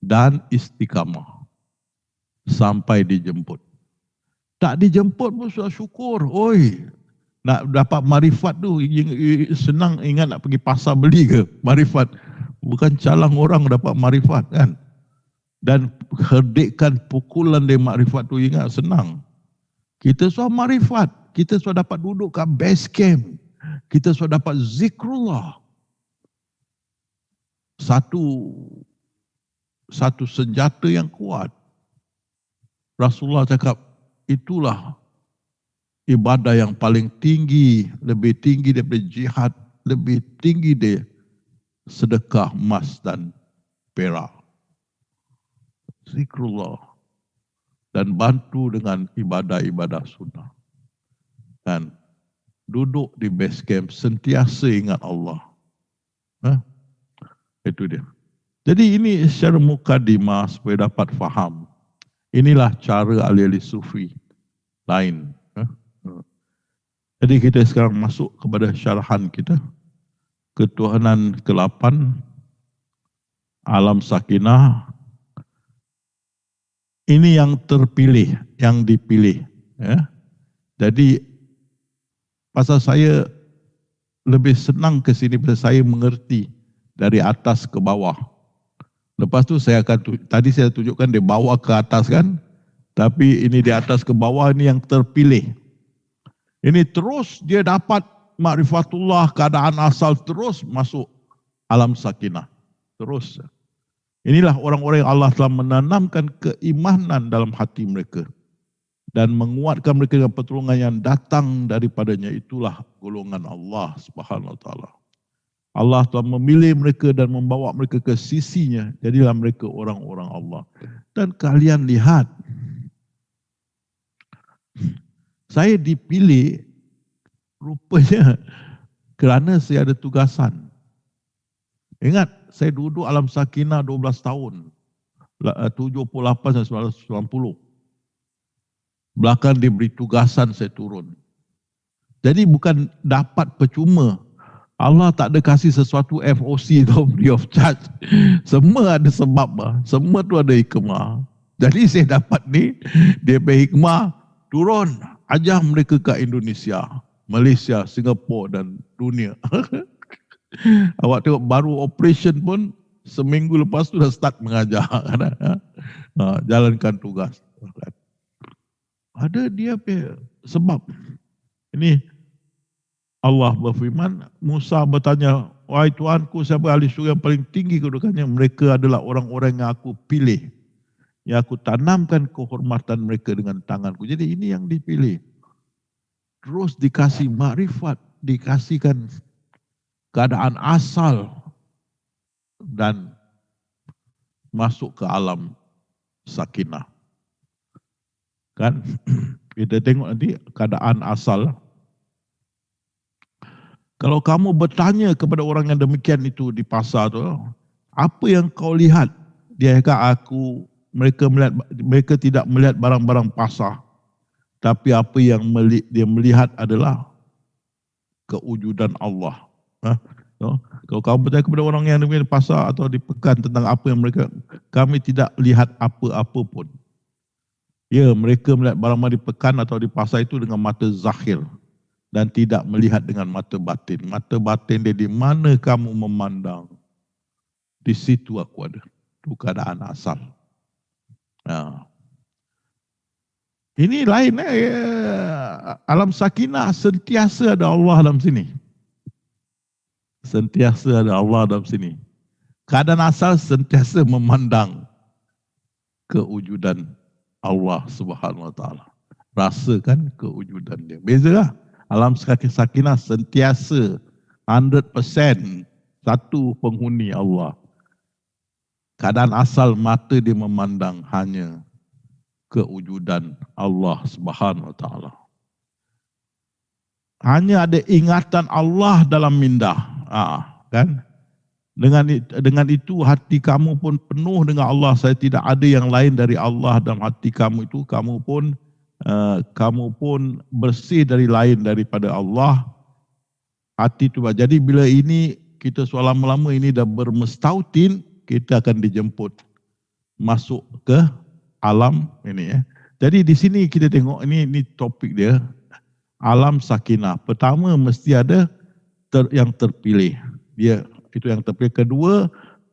Dan istiqamah sampai dijemput. Tak dijemput pun sudah syukur. Oi, nak dapat marifat tu senang, ingat nak pergi pasar beli ke marifat. Bukan calang orang dapat marifat kan. Dan herdikkan pukulan dari marifat tu, ingat senang. Kita sudah marifat, kita sudah dapat duduk kat base camp. Kita sudah dapat zikrullah. Satu senjata yang kuat. Rasulullah cakap, itulah ibadah yang paling tinggi, lebih tinggi daripada jihad, lebih tinggi dari sedekah emas dan perak. Zikrullah. Dan bantu dengan ibadah-ibadah sunnah. Dan duduk di base camp, sentiasa ingat Allah. Itu dia. Jadi ini secara mukadimah supaya dapat faham. Inilah cara ahli-ahli sufi lain. Jadi kita sekarang masuk kepada syarahan kita. Ketuhanan ke-8, alam sakinah. Ini yang terpilih, yang dipilih. Ya. Jadi pasal saya lebih senang ke sini pasal saya mengerti dari atas ke bawah. Lepas tu saya akan, tadi saya tunjukkan dari bawah ke atas kan. Tapi ini di atas ke bawah, ini yang terpilih. Ini terus dia dapat makrifatullah, keadaan asal, terus masuk alam sakinah. Terus. Inilah orang-orang yang Allah telah menanamkan keimanan dalam hati mereka. Dan menguatkan mereka dengan pertolongan yang datang daripadanya. Itulah golongan Allah Subhanahu Wa Taala. Allah telah memilih mereka dan membawa mereka ke sisinya. Jadilah mereka orang-orang Allah. Dan kalian lihat, saya dipilih rupanya kerana saya ada tugasan. Ingat, saya duduk alam sakinah 12 tahun. 78 dan 1990. Belakang diberi tugasan saya turun. Jadi bukan dapat percuma. Allah tak ada kasih sesuatu FOC atau free of charge. Semua ada sebab. Semua tu ada hikmah. Jadi saya dapat ni, dia beri hikmah, turun, ajar mereka ke Indonesia, Malaysia, Singapura dan dunia. Awak tengok baru operation pun, seminggu lepas tu dah start mengajar. Jalankan tugas. Ada dia sebab. Ini Allah berfirman, Musa bertanya, wahai Tuhanku, siapa ahli syurga yang paling tinggi kedudukannya? Mereka adalah orang-orang yang aku pilih. Yang aku tanamkan kehormatan mereka dengan tanganku. Jadi ini yang dipilih. Terus dikasih makrifat, dikasihkan keadaan asal dan masuk ke alam sakinah. Kan? Kita tengok nanti keadaan asal. Kalau kamu bertanya kepada orang yang demikian itu di pasar tu, apa yang kau lihat? Dia kata mereka tidak melihat barang-barang pasar. Tapi apa yang dia melihat adalah kewujudan Allah. Kalau kamu bertanya kepada orang yang di pasar atau di pekan tentang apa yang kami tidak lihat apa-apa pun. Ya, mereka melihat barang di pekan atau di pasar itu dengan mata zahir dan tidak melihat dengan mata batin. Mata batin dia di mana kamu memandang, di situ aku ada. Itu keadaan asal. Nah, ini lain. Alam sakinah sentiasa ada Allah dalam sini. Sentiasa ada Allah dalam sini. Keadaan asal sentiasa memandang kewujudan Allah Subhanahu Wa Taala. Rasakan kewujudan dia. Bezalah. Alam sakinah sentiasa 100% satu penghuni Allah. Keadaan asal mata dia memandang hanya kewujudan Allah Subhanahu Wa Taala. Hanya ada ingatan Allah dalam minda. Kan? Dengan itu hati kamu pun penuh dengan Allah. Saya tidak ada yang lain dari Allah dalam hati kamu itu. Kamu pun bersih dari lain daripada Allah. Hati itu. Jadi bila ini kita selama-lama ini dah bermustautin, kita akan dijemput masuk ke alam ini. Jadi di sini kita tengok ini topik dia, alam sakinah. Pertama mesti ada yang terpilih. Dia itu yang terpilih. Kedua,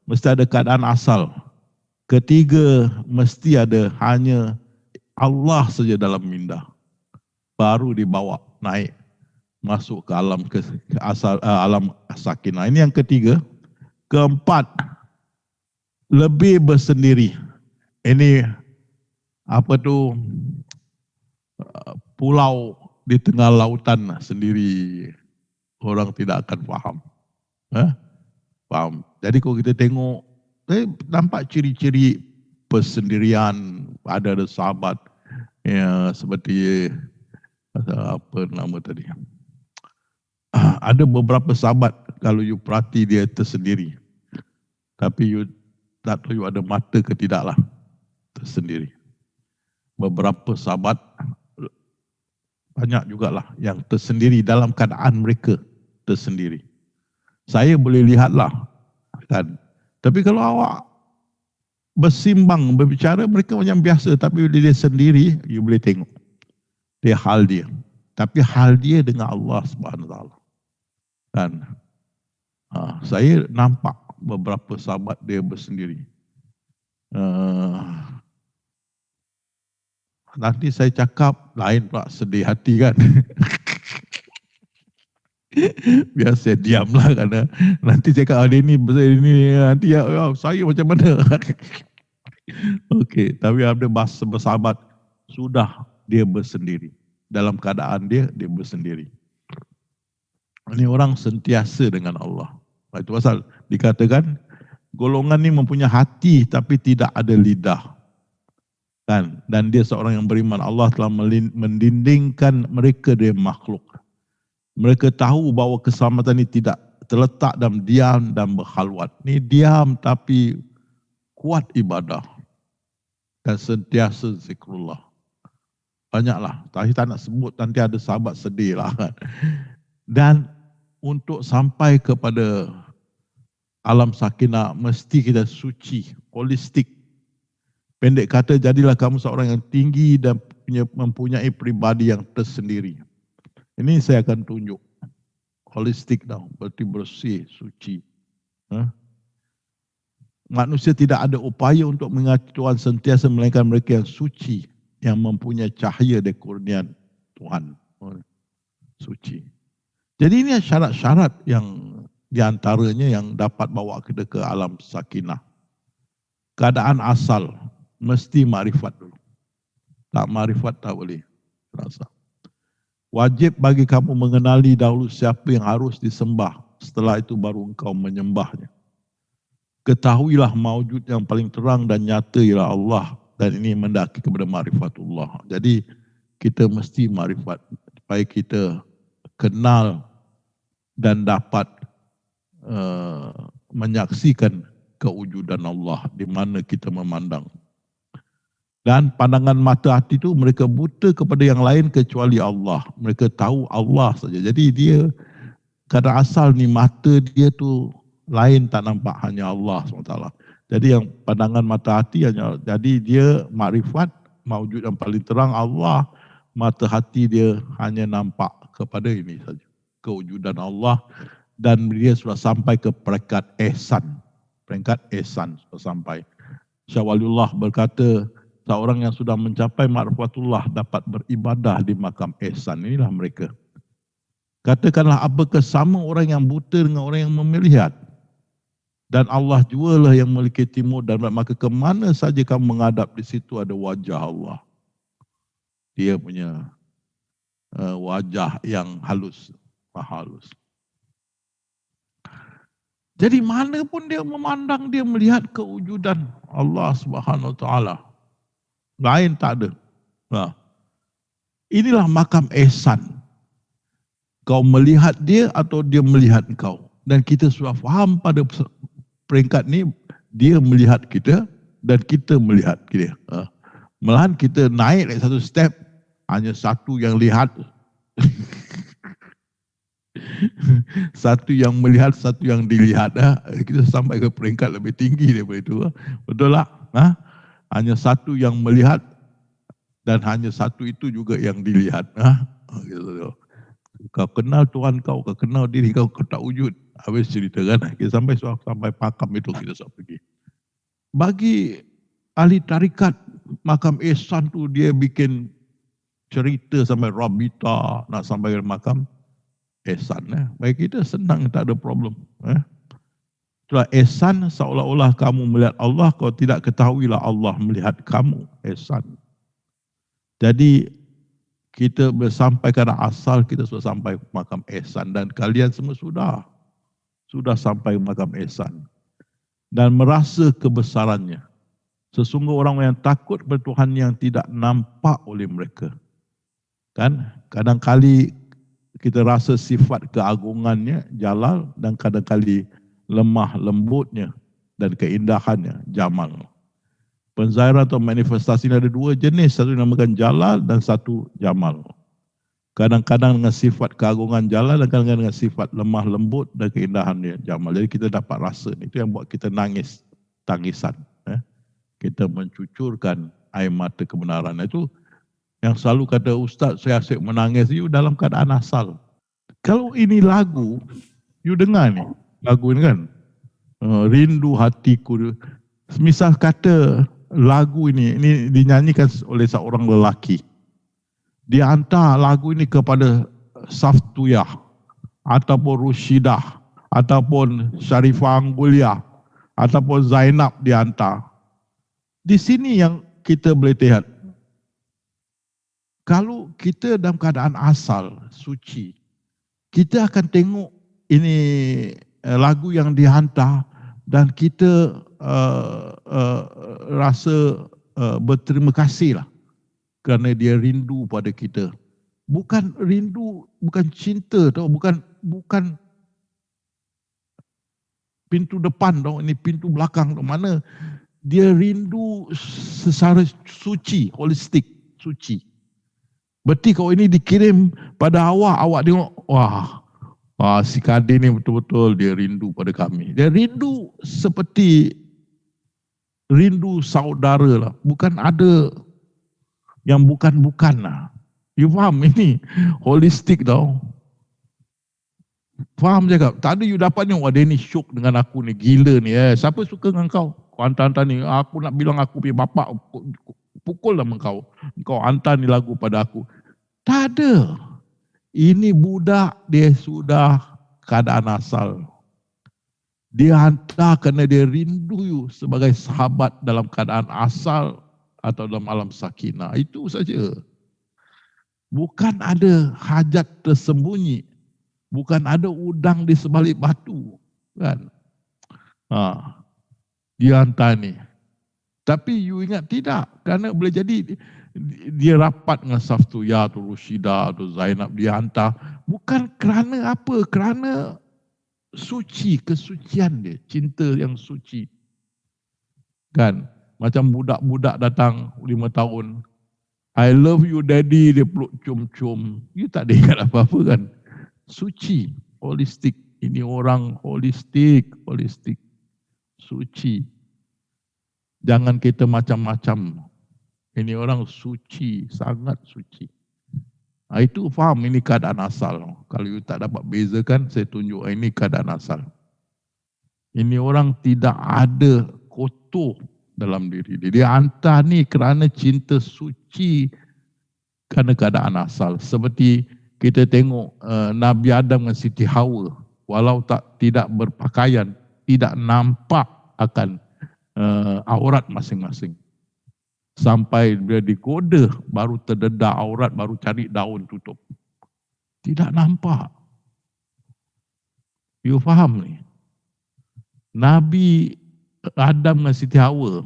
mesti ada keadaan asal. Ketiga, mesti ada hanya Allah saja dalam minda. Baru dibawa naik masuk ke alam alam sakinah. Ini yang ketiga. Keempat, lebih bersendiri. Ini pulau di tengah lautan sendiri. Orang tidak akan faham. Faham. Jadi kalau kita tengok, nampak ciri-ciri persendirian. Ada sahabat seperti apa nama tadi. Ada beberapa sahabat kalau you perhati dia tersendiri. Tapi you tak tahu you ada mata ke tidaklah. Tersendiri. Beberapa sahabat banyak jugalah yang tersendiri dalam keadaan mereka tersendiri. Saya boleh lihatlah kan. Tapi kalau awak bersimbang, berbicara, mereka macam biasa. Tapi bila dia sendiri, you boleh tengok. Dia hal dia. Tapi hal dia dengan Allah Subhanahu Wa Taala. Kan? Saya nampak beberapa sahabat dia bersendiri. Nanti saya cakap, lain pula sedih hati kan. Biar saya diamlah kerana nanti cakap dia ni nanti saya macam mana. Okey, tapi ada bersahabat sudah dia bersendiri. Dalam keadaan dia bersendiri. Ini orang sentiasa dengan Allah. Itu pasal dikatakan golongan ni mempunyai hati tapi tidak ada lidah. Kan? Dan dia seorang yang beriman. Allah telah mendindingkan mereka dari makhluk. Mereka tahu bahawa keselamatan ini tidak terletak dalam diam dan berkhalwat. Ini diam tapi kuat ibadah. Dan sentiasa zikrullah. Banyaklah. Tapi tak nak sebut, nanti ada sahabat sedih lah. Dan untuk sampai kepada alam sakinah, mesti kita suci, holistik. Pendek kata, jadilah kamu seorang yang tinggi dan mempunyai pribadi yang tersendiri. Ini saya akan tunjuk. Holistik dah, berarti bersih, suci. Manusia tidak ada upaya untuk mengasihi Tuhan sentiasa melainkan mereka yang suci, yang mempunyai cahaya dari kurnian Tuhan. Suci. Jadi ini syarat-syarat yang diantaranya yang dapat bawa kita ke alam sakinah. Keadaan asal, mesti makrifat dulu. Tak makrifat tak boleh rasa. Wajib bagi kamu mengenali dahulu siapa yang harus disembah. Setelah itu baru engkau menyembahnya. Ketahuilah maujud yang paling terang dan nyata ialah Allah. Dan ini mendaki kepada ma'rifatullah. Jadi kita mesti makrifat. Supaya kita kenal dan dapat menyaksikan kewujudan Allah di mana kita memandang. Dan pandangan mata hati itu mereka buta kepada yang lain kecuali Allah. Mereka tahu Allah saja. Jadi dia kadang asal ni mata dia tu lain tak nampak hanya Allah SWT. Jadi yang pandangan mata hati hanya jadi dia makrifat maujud yang paling terang Allah, mata hati dia hanya nampak kepada ini saja, kewujudan Allah, dan dia sudah sampai ke peringkat ihsan. Peringkat ihsan sudah sampai. Syekh Waliullah berkata, seorang yang sudah mencapai ma'rifatullah dapat beribadah di makam ihsan. Inilah mereka. Katakanlah, apakah sama orang yang buta dengan orang yang melihat? Dan Allah jualah yang memiliki timur dan barat, maka kemana saja kamu menghadap, di situ ada wajah Allah. Dia punya wajah yang halus, halus. Jadi mana pun dia memandang, dia melihat kewujudan Allah Subhanahu Wa Taala. Lain tak ada. Nah, inilah makam ihsan. Kau melihat dia atau dia melihat kau. Dan kita sudah faham pada peringkat ni, dia melihat kita dan kita melihat dia. Malahan kita naik lagi satu step, hanya satu yang lihat. Satu yang melihat, satu yang dilihat. Kita sampai ke peringkat lebih tinggi daripada itu. Betul tak? Hanya satu yang melihat dan hanya satu itu juga yang dilihat. Gitu. Kau kenal Tuhan kau kenal diri kau tak wujud. Habis cerita kan. Kita sampai makam itu kita sudah pergi. Bagi ahli tarikat, makam ihsan tu dia bikin cerita sampai Rabita nak sampai ke makam ihsan. Bagi kita senang, tak ada problem. Itulah ihsan, seolah-olah kamu melihat Allah, kau tidak ketahuilah Allah melihat kamu. Ihsan. Jadi kita sampai ke asal, kita sudah sampai ke makam ihsan, dan kalian semua sudah sampai ke makam ihsan dan merasa kebesarannya. Sesungguh orang yang takut kepada Tuhan yang tidak nampak oleh mereka. Kan? Kadang-kali kita rasa sifat keagungannya jalal, dan kadang-kali lemah lembutnya dan keindahannya jamal. Penzahiran atau manifestasi ini ada dua jenis, satu dinamakan jalal dan satu jamal. Kadang-kadang dengan sifat keagungan jalal dan kadang-kadang dengan sifat lemah lembut dan keindahannya jamal. Jadi kita dapat rasa, itu yang buat kita nangis, tangisan. Kita mencucurkan air mata kebenaran. Itu yang selalu kata Ustaz, saya asyik menangis, you dalam keadaan asal. Kalau ini lagu, you dengar ni, lagu ni kan, rindu hatiku. Misal kata lagu ini dinyanyikan oleh seorang lelaki. Dia hantar lagu ini kepada Saftuyah ataupun Rushidah ataupun Sharifah Anggulia ataupun Zainab dihantar. Di sini yang kita boleh lihat, kalau kita dalam keadaan asal, suci, kita akan tengok ini lagu yang dihantar dan kita rasa berterima kasih lah kerana dia rindu pada kita. Bukan rindu, bukan cinta tau, bukan pintu depan tau, ini pintu belakang tau. Mana dia rindu secara suci, holistik, suci. Berarti kalau ini dikirim pada awak tengok, wah, si Kadir ni betul-betul dia rindu pada kami. Dia rindu seperti rindu saudara lah. Bukan ada yang bukan-bukan lah. You faham ini? Holistik tau. Faham cakap? Tak ada you dapat ni, wah dia ni syok dengan aku ni, gila ni. Siapa suka dengan kau? Kau hantar-hantar ni, aku nak bilang aku punya bapak, pukul lah kau. Kau hantar ni lagu pada aku. Tak ada. Ini budak, dia sudah keadaan asal. Dia hantar kerana dia rindu you sebagai sahabat dalam keadaan asal atau dalam alam sakinah. Itu saja. Bukan ada hajat tersembunyi. Bukan ada udang di sebalik batu. Kan? Dia hantar ni. Tapi you ingat tidak. Kerana boleh jadi dia rapat dengan Saftuyah atau Rushidah atau Zainab, dia hantar. Bukan kerana apa? Kerana suci, kesucian dia, cinta yang suci. Kan? Macam budak-budak datang 5 tahun. I love you daddy, dia peluk cium-cium. You tak ada ingat apa-apa kan? Suci, holistik. Ini orang holistik. Suci. Jangan kita macam-macam. Ini orang suci, sangat suci. Itu faham ini keadaan asal. Kalau you tak dapat bezakan, saya tunjuk ini keadaan asal. Ini orang tidak ada kotor dalam diri dia. Dia hantar ni kerana cinta suci kerana keadaan asal. Seperti kita tengok Nabi Adam dan Siti Hawa, walau tidak berpakaian, tidak nampak akan aurat masing-masing. Sampai dia digoda, baru terdedah aurat, baru cari daun tutup. Tidak nampak. You faham ni? Nabi Adam dan Siti Hawa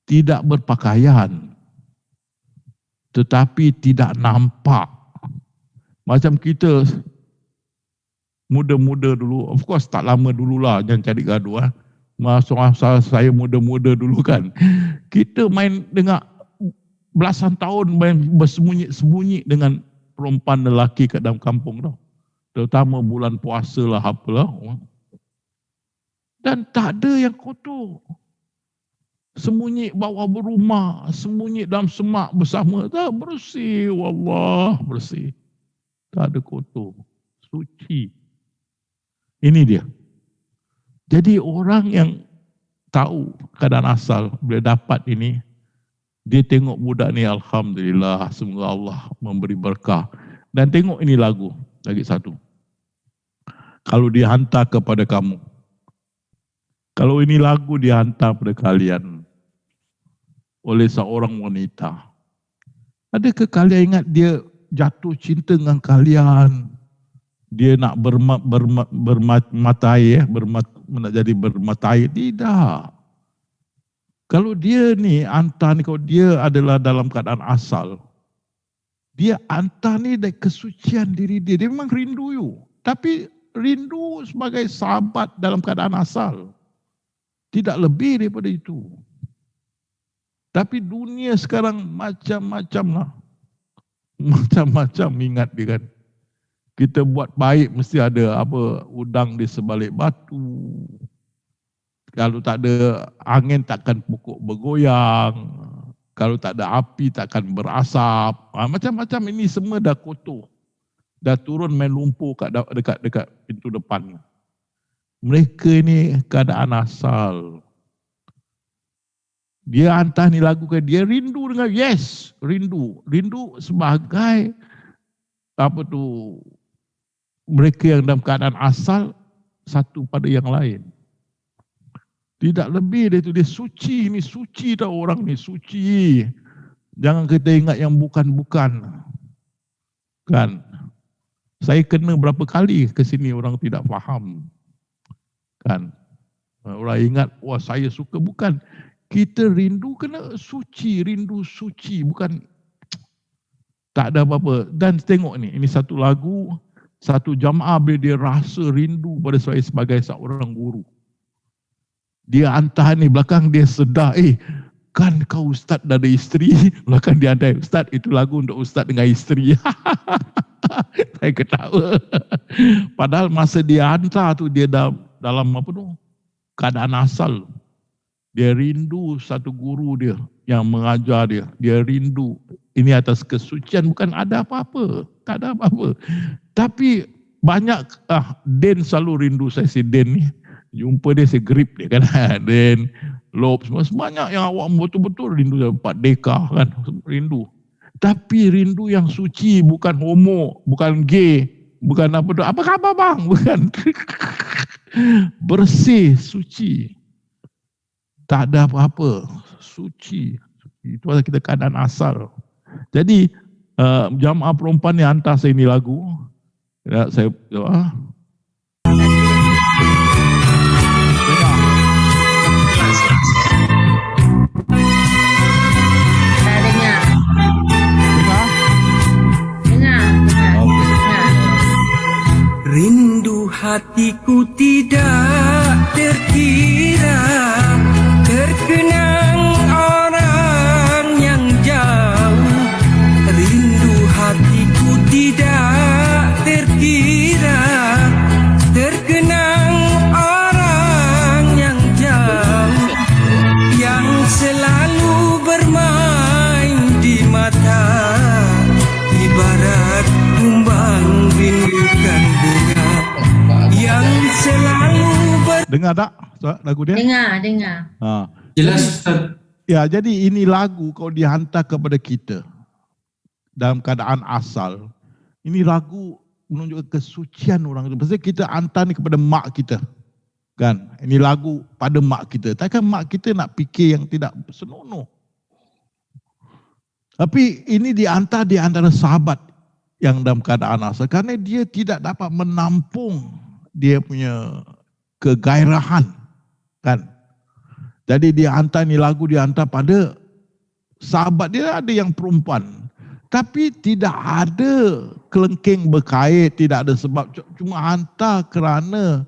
tidak berpakaian, tetapi tidak nampak. Macam kita muda-muda dulu, of course tak lama dululah, jangan cari gaduh. Masa saya muda-muda dulu kan, kita main dengan belasan tahun main bersembunyi-sembunyi dengan perempuan lelaki kat dalam kampung tau. Terutama bulan puasa lah apalah. Dan tak ada yang kotor. Sembunyi bawah berumah, sembunyi dalam semak bersama. Tak, bersih, wallah bersih. Tak ada kotor. Suci. Ini dia. Jadi orang yang tahu keadaan asal, bila dapat ini, dia tengok budak ni, alhamdulillah, semoga Allah memberi berkah. Dan tengok ini lagu, lagi satu. Kalau dihantar kepada kamu, kalau ini lagu dihantar kepada kalian oleh seorang wanita, adakah kalian ingat dia jatuh cinta dengan kalian? Dia nak bermatai, nak jadi bermatai? Tidak. Kalau dia ni hantar ni, kalau dia adalah dalam keadaan asal, dia hantar ni dari kesucian diri dia. Dia memang rindu you, tapi rindu sebagai sahabat dalam keadaan asal. Tidak lebih daripada itu. Tapi dunia sekarang macam-macam lah. Macam-macam, ingat dia kan. Kita buat baik mesti ada apa, udang di sebalik batu. Kalau tak ada angin takkan pokok bergoyang. Kalau tak ada api takkan berasap. Macam-macam ini semua dah kotor. Dah turun main lumpur dekat pintu depan. Mereka ni keadaan asal. Dia hantar ni lagu kan, dia rindu dengan, yes, rindu. Rindu sebagai apa tu, mereka yang dalam keadaan asal satu pada yang lain. Tidak lebih dari itu. Dia suci, ni suci tau orang ni, suci. Jangan kita ingat yang bukan-bukan. Kan? Saya kena berapa kali ke sini orang tidak faham. Kan? Orang ingat, wah saya suka. Bukan. Kita rindu kena suci, rindu suci. Bukan, tak ada apa-apa. Dan tengok ni, ini satu lagu, satu jamaah bila dia rasa rindu pada saya sebagai seorang guru. Dia hantar ni, belakang dia sedar, kan kau ustaz dah ada isteri. Belakang dia hantar, ustaz itu lagu untuk ustaz dengan isteri. Saya ketawa. Padahal masa dia hantar tu, dia dalam apa tu, keadaan asal. Dia rindu satu guru dia yang mengajar dia. Dia rindu. Ini atas kesucian, bukan ada apa-apa. Tak ada apa-apa. Tapi banyak, Den selalu rindu saya, si Den ni. Jumpa dia, saya grip dia kan. Den, Lob, semua banyak yang awak betul-betul rindu. 4 dekah kan, rindu. Tapi rindu yang suci, bukan homo, bukan gay, bukan apa tu. Apa khabar bang? Bukan. Bersih, suci. Tak ada apa-apa, suci. Itu adalah kita keadaan asal. Jadi jamaah perempuan ni hantar saya ni lagu. Ya, saya dengar. Rindu hatiku tidak terkira, terkenang orang yang jauh. Rindu hatiku tidak terkira, terkenang orang yang jauh, yang selalu bermain dengar tak lagu dia? Dengar. Ha. Jelas Ustaz. Ya, jadi ini lagu kalau dihantar kepada kita dalam keadaan asal. Ini lagu menunjukkan kesucian orang itu. Maksudnya kita hantar ni kepada mak kita. Kan? Ini lagu pada mak kita. Takkan mak kita nak fikir yang tidak senonoh. Tapi ini dihantar di antara sahabat yang dalam keadaan asal. Kerana dia tidak dapat menampung dia punya kegairahan. Kan? Jadi dia hantar ni lagu, dia hantar pada sahabat dia, ada yang perempuan. Tapi tidak ada kelengking berkait, tidak ada sebab. Cuma hantar kerana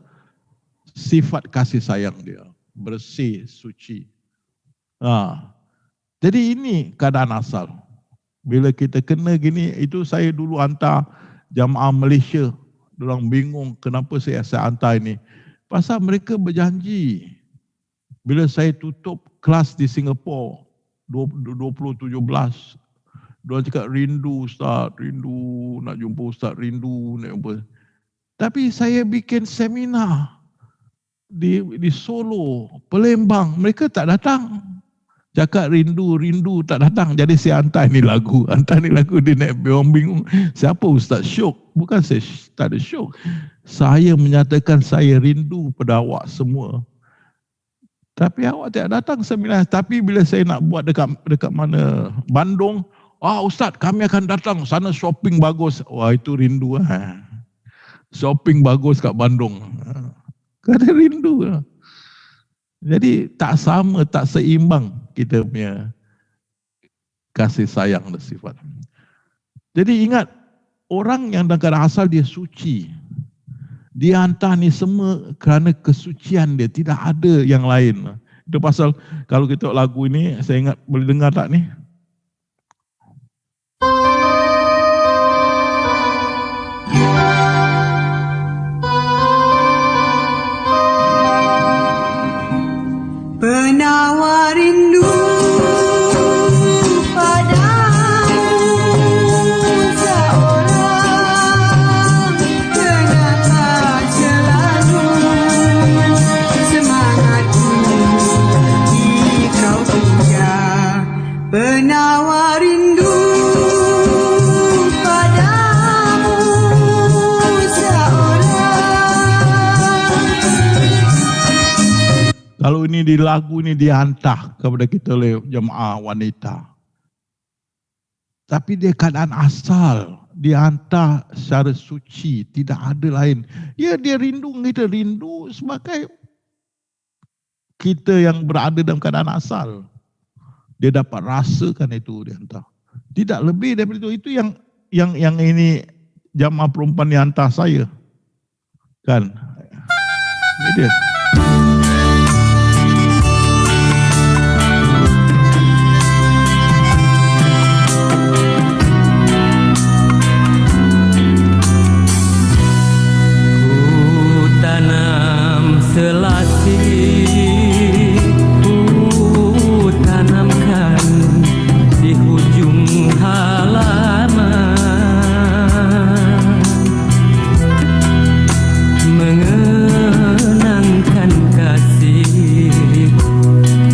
sifat kasih sayang dia. Bersih, suci. Jadi ini keadaan asal. Bila kita kena gini, itu saya dulu hantar jamaah Malaysia. Diorang bingung kenapa saya hantar ini. Pasal mereka berjanji. Bila saya tutup kelas di Singapura 2017, diorang cakap rindu Ustaz, rindu nak jumpa Ustaz, rindu nak jumpa. Tapi saya bikin seminar di Solo, Palembang, mereka tak datang. Cakap rindu tak datang. Jadi saya hantar ni lagu dia naik, orang bingung. Siapa Ustaz syok? Bukan saya tak ada syok. Saya menyatakan saya rindu pada awak semua. Tapi awak tidak datang seminar. Tapi bila saya nak buat dekat mana? Bandung. Ustaz, kami akan datang. Sana shopping bagus. Wah, itu rindu. Shopping bagus kat Bandung. Kerana rindu. Jadi tak sama, tak seimbang kita punya kasih sayang dan sifat. Jadi ingat, orang yang dalam keadaan asal dia suci. Dia hantar ni semua kerana kesucian dia. Tidak ada yang lain. Itu pasal kalau kita lagu ini, saya ingat boleh dengar tak ni? Penawar rindu padamu seorang kenangan selalu semangatku di kau tinggal. Penawar rindu padamu seorang. Kalau ini di lagu ini dihantar kepada kita oleh jemaah wanita. Tapi dia keadaan asal. Dihantar secara suci. Tidak ada lain. Ya, dia rindu. Kita rindu sebagai kita yang berada dalam keadaan asal. Dia dapat rasakan itu dihantar. Tidak lebih daripada itu. Itu yang ini jemaah perempuan dihantar saya. Kan? Ini dia. Selasih ku tanamkan di hujung halaman, mengenangkan kasih,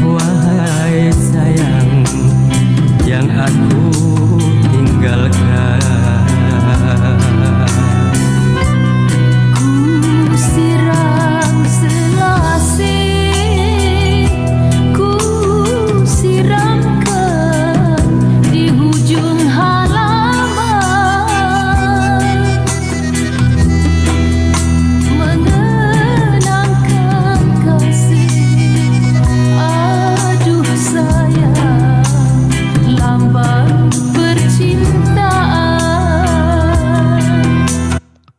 wahai sayang yang aku tinggalkan.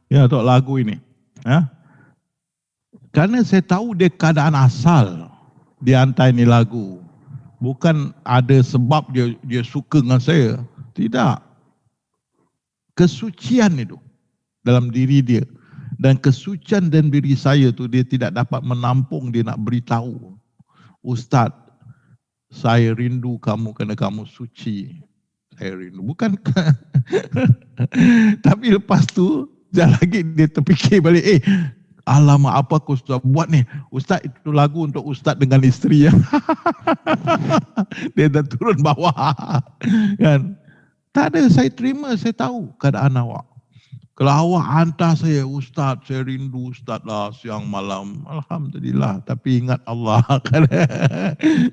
Ya, untuk lagu ini. Ya. Kerana saya tahu dia keadaan asal dia hantar ini lagu. Bukan ada sebab dia suka dengan saya. Tidak. Kesucian itu dalam diri dia. Dan kesucian dalam diri saya tu dia tidak dapat menampung, dia nak beritahu. Ustaz, saya rindu kamu kerana kamu suci. Saya rindu. Bukan. Tapi lepas tu, sekejap lagi dia terfikir balik, alamak apa aku Ustaz buat ni? Ustaz itu lagu untuk Ustaz dengan isteri ya. Dia dah turun bawah. Kan? Tak ada, saya terima, saya tahu keadaan awak. Kalau awak hantar saya, Ustaz, saya rindu Ustaz lah siang malam. Alhamdulillah, tapi ingat Allah.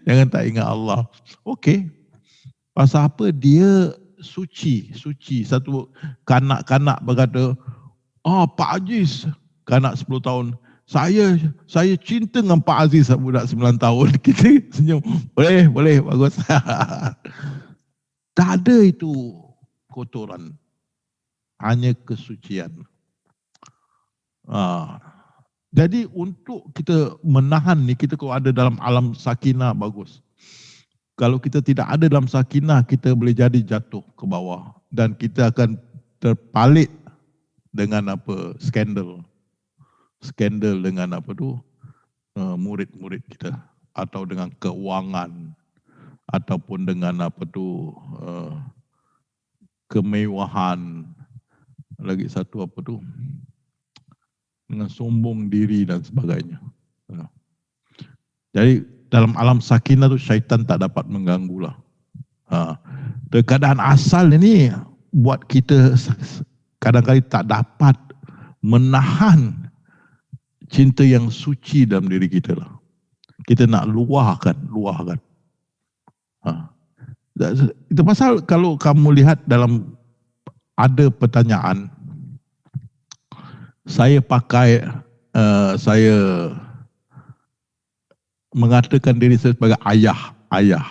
Jangan tak ingat Allah. Okey. Pasal apa? Dia suci. Satu kanak-kanak berkata, Pak Aziz, kanak 10 tahun, saya cinta dengan Pak Aziz, budak 9 tahun. Kita senyum, boleh, bagus. Tak ada itu kotoran. Hanya kesucian. Jadi untuk kita menahan ni, kita kalau ada dalam alam sakinah bagus. Kalau kita tidak ada dalam sakinah, kita boleh jadi jatuh ke bawah. Dan kita akan terpalit dengan apa? Skandal dengan apa tu? Murid-murid kita. Atau dengan keuangan. Ataupun dengan apa tu? Kemewahan. Lagi satu apa tu? Dengan sombong diri dan sebagainya. Jadi dalam alam sakinah tu syaitan tak dapat mengganggu lah. Keadaan asal ini buat kita kadang-kadang tak dapat menahan cinta yang suci dalam diri kita lah. Kita nak luahkan. Itu pasal kalau kamu lihat dalam ada pertanyaan, saya mengatakan diri saya sebagai ayah. Ayah.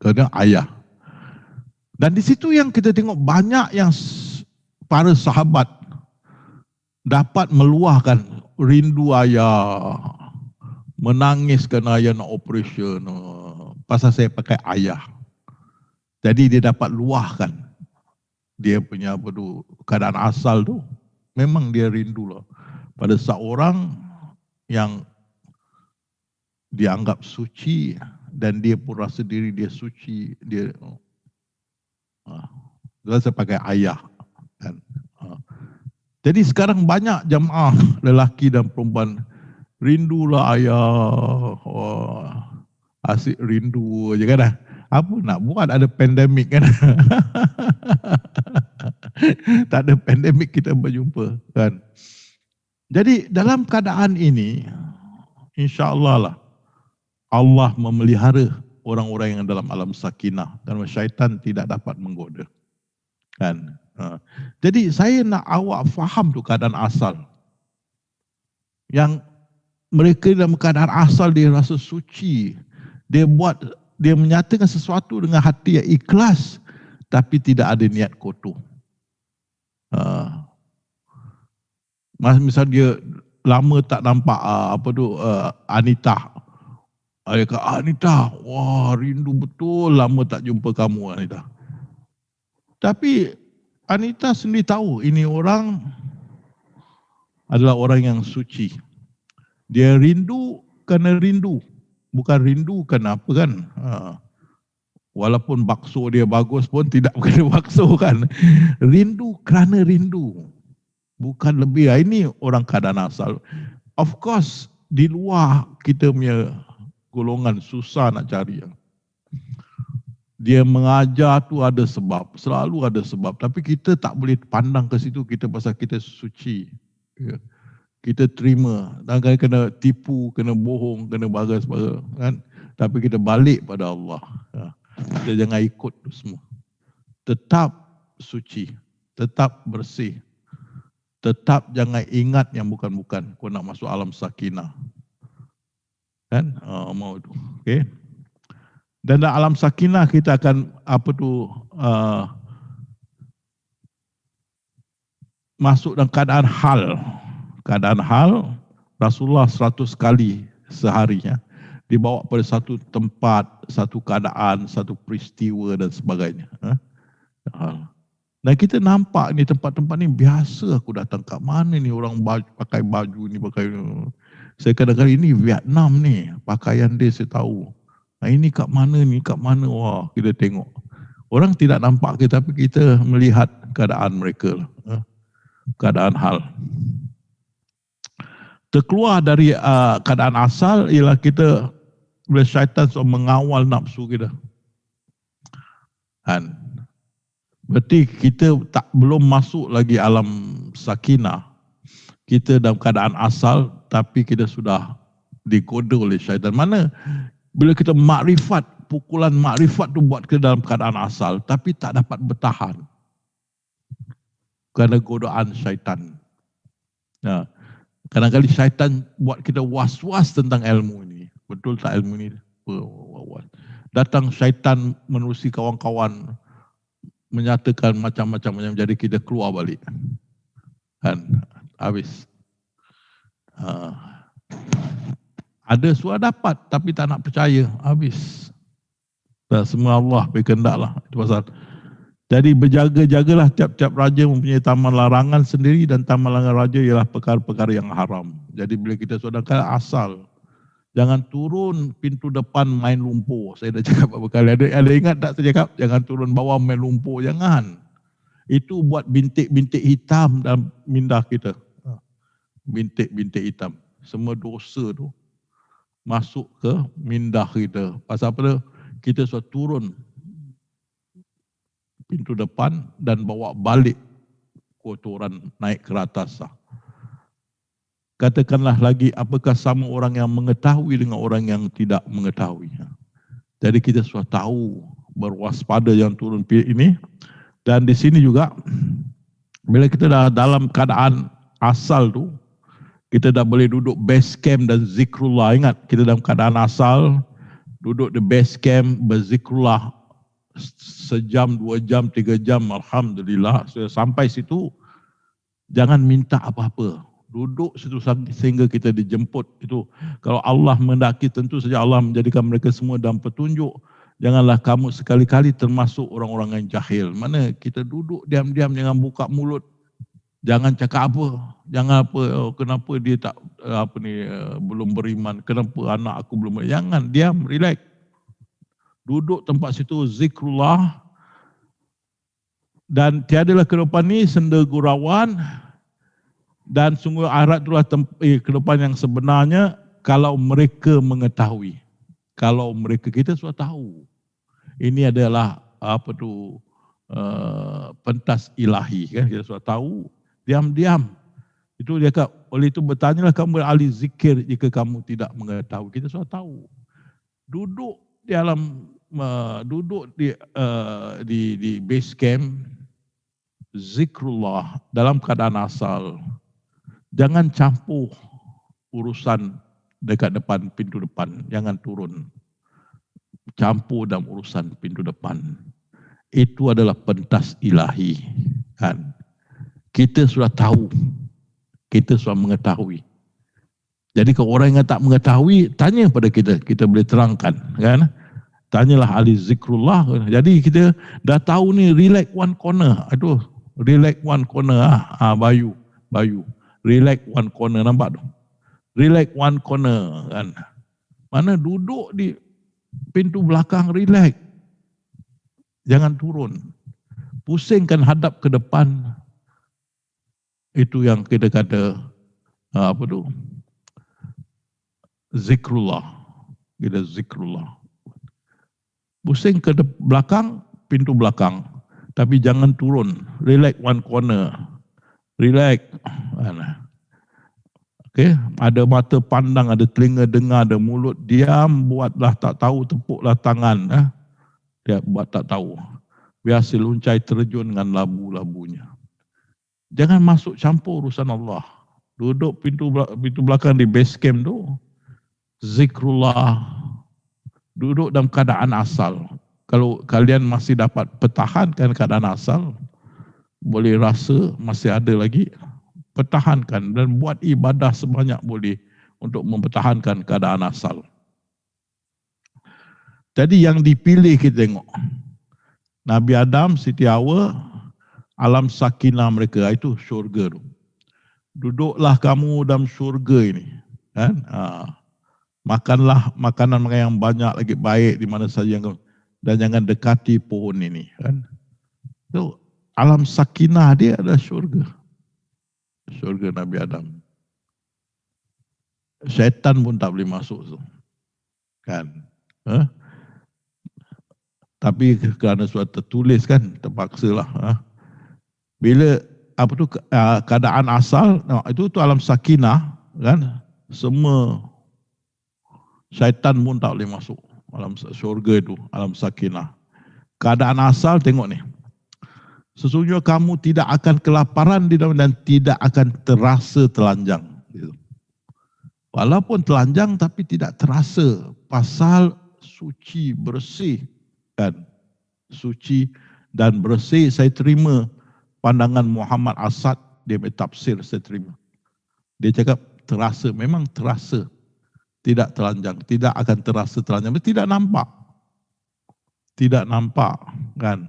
Kerana ayah. Dan di situ yang kita tengok banyak yang para sahabat dapat meluahkan rindu ayah, menangis kerana ayah nak operation, pasal saya pakai ayah. Jadi dia dapat luahkan dia punya apa tu, keadaan asal tu. Memang dia rindu lah pada seorang yang dianggap suci dan dia pun rasa diri dia suci. Dia saya pakai ayah kan. Jadi sekarang banyak jemaah lelaki dan perempuan rindulah ayah. Asyik rindu je kan. Apa nak buat, ada pandemik kan. Tak ada pandemik kita berjumpa kan. Jadi dalam keadaan ini, insya-Allah lah Allah memelihara orang-orang yang dalam alam sakinah dan syaitan tidak dapat menggoda. Kan? Jadi saya nak awak faham tu keadaan asal. Yang mereka dalam keadaan asal dia rasa suci. Dia menyatakan sesuatu dengan hati yang ikhlas tapi tidak ada niat kotor. Misal dia lama tak nampak Anita. Dia kata, Anita, wah rindu betul lama tak jumpa kamu Anita. Tapi Anita sendiri tahu ini orang adalah orang yang suci. Dia rindu kerana rindu. Bukan rindu kerana apa kan. Walaupun bakso dia bagus pun tidak kena bakso kan. Rindu kerana rindu. Bukan lebih. Ini orang keadaan asal. Of course, di luar kita punya golongan susah nak cari. Dia mengajar tu ada sebab. Selalu ada sebab. Tapi kita tak boleh pandang ke situ kita pasal kita suci. Kita terima. Dan kena tipu, kena bohong, kena bagas kan. Tapi kita balik pada Allah. Kita jangan ikut tu semua. Tetap suci. Tetap bersih. Tetap jangan ingat yang bukan-bukan. Kau nak masuk alam sakinah. Kan? Mau tu. Okay. Dan dalam alam sakinah kita akan masuk dalam keadaan hal. Keadaan hal, Rasulullah 100 kali seharinya dibawa pada satu tempat, satu keadaan, satu peristiwa dan sebagainya. Dan kita nampak ni tempat-tempat ni biasa aku datang kat mana ni orang pakai baju ni, saya kadang-kadang ini Vietnam ni, pakaian dia saya tahu. Ini kat mana ni, wah kita tengok. Orang tidak nampak kita tapi kita melihat keadaan mereka lah. keadaan hal. Terkeluar dari keadaan asal ialah kita bila syaitan mengawal nafsu kita. Kan? Berarti kita belum masuk lagi alam sakinah. Kita dalam keadaan asal tapi kita sudah digoda oleh syaitan. Mana bila kita makrifat, pukulan makrifat tu buat kita dalam keadaan asal tapi tak dapat bertahan kerana godaan syaitan. Nah, kadang-kadang syaitan buat kita was-was tentang ilmu ini. Betul tak ilmu ini? Datang syaitan menerusi kawan-kawan menyatakan macam-macam, jadi kita keluar balik. Kan? Habis. Ada suara dapat tapi tak nak percaya. Habis. Dan semua Allah berkehendak lah. Itu pasal. Jadi berjaga-jagalah, tiap-tiap raja mempunyai taman larangan sendiri dan taman larangan raja ialah perkara-perkara yang haram. Jadi bila kita sudah asal, jangan turun pintu depan main lumpur. Saya dah cakap beberapa kali. Ada ingat tak saya cakap? Jangan turun bawah main lumpur. Jangan. Itu buat bintik-bintik hitam dalam minda kita. Bintik-bintik hitam. Semua dosa tu masuk ke minda kita. Pasal apa? Kita sudah turun pintu depan dan bawa balik kotoran naik ke atas. Katakanlah lagi, apakah sama orang yang mengetahui dengan orang yang tidak mengetahui. Jadi kita sudah tahu, berwaspada yang turun ini. Dan di sini juga, bila kita dah dalam keadaan asal tu, kita dah boleh duduk base camp dan zikrullah. Ingat, kita dalam keadaan asal, duduk di base camp, berzikrullah sejam, 2 jam, 3 jam, alhamdulillah. Sudah sampai situ, jangan minta apa-apa. Duduk situ sehingga kita dijemput. Itu kalau Allah mendaki, tentu saja Allah menjadikan mereka semua dalam petunjuk. Janganlah kamu sekali-kali termasuk orang-orang yang jahil. Mana kita duduk diam-diam, jangan buka mulut. Jangan cakap apa. Jangan apa, kenapa dia tak belum beriman, kenapa anak aku belum beriman. Jangan, diam, relax. Duduk tempat situ, zikrullah. Dan tiadalah kehidupan ni senda gurauan. Dan sungguh akhirat itulah kehidupan yang sebenarnya kalau mereka mengetahui. Kalau mereka, kita sudah tahu. Ini adalah pentas ilahi, kan? Kita sudah tahu. Diam-diam. Itu dia kata, oleh itu bertanyalah kamu ahli zikir jika kamu tidak mengetahui. Kita sudah tahu. Duduk di alam di base camp, zikrullah dalam keadaan asal. Jangan campur urusan dekat depan, pintu depan. Jangan turun. Campur dalam urusan pintu depan. Itu adalah pentas ilahi. Kan? Kita sudah tahu. Kita sudah mengetahui. Jadi kalau orang yang tak mengetahui, tanya pada kita. Kita boleh terangkan. Kan? Tanyalah ahli zikrullah. Jadi kita dah tahu ni, relax one corner. Aduh, relax one corner. Bayu. Relax one corner, nampak tu? Relax one corner, kan? Mana duduk di pintu belakang, relax. Jangan turun. Pusingkan hadap ke depan. Itu yang kita kata, zikrullah. Kita zikrullah. Pusing ke belakang, pintu belakang. Tapi jangan turun. Relax one corner. Relax. Okay. Ada mata pandang, ada telinga dengar, ada mulut diam, buatlah tak tahu, tepuklah tangan. Dia buat tak tahu. Biasa luncai terjun dengan labu-labunya. Jangan masuk campur urusan Allah. Duduk pintu belakang di base camp tu. Zikrullah. Duduk dalam keadaan asal. Kalau kalian masih dapat pertahankan keadaan asal, boleh rasa masih ada lagi, pertahankan dan buat ibadah sebanyak boleh untuk mempertahankan keadaan asal. Jadi yang dipilih kita tengok. Nabi Adam, Siti Hawa, alam sakinah mereka, itu syurga tu. Duduklah kamu dalam syurga ini. Kan? Makanlah makanan yang banyak lagi baik di mana saja yang, dan jangan dekati pohon ini. Kan? So, alam sakinah dia adalah syurga. syurga Nabi Adam. Syaitan pun tak boleh masuk tu. Kan? Tapi kerana suatu tertulis kan, terpaksa lah. Bila keadaan asal, itu alam sakinah kan, semua syaitan pun tak boleh masuk alam syurga itu, alam sakinah. Keadaan asal tengok ni. Sesungguhnya kamu tidak akan kelaparan di dalam dan tidak akan terasa telanjang. Walaupun telanjang tapi tidak terasa, pasal suci, bersih kan. Suci dan bersih. Saya terima pandangan Muhammad Asad, dia bertafsir, saya terima. Dia cakap terasa, memang terasa. Tidak telanjang, tidak akan terasa telanjang, tidak nampak. Tidak nampak kan.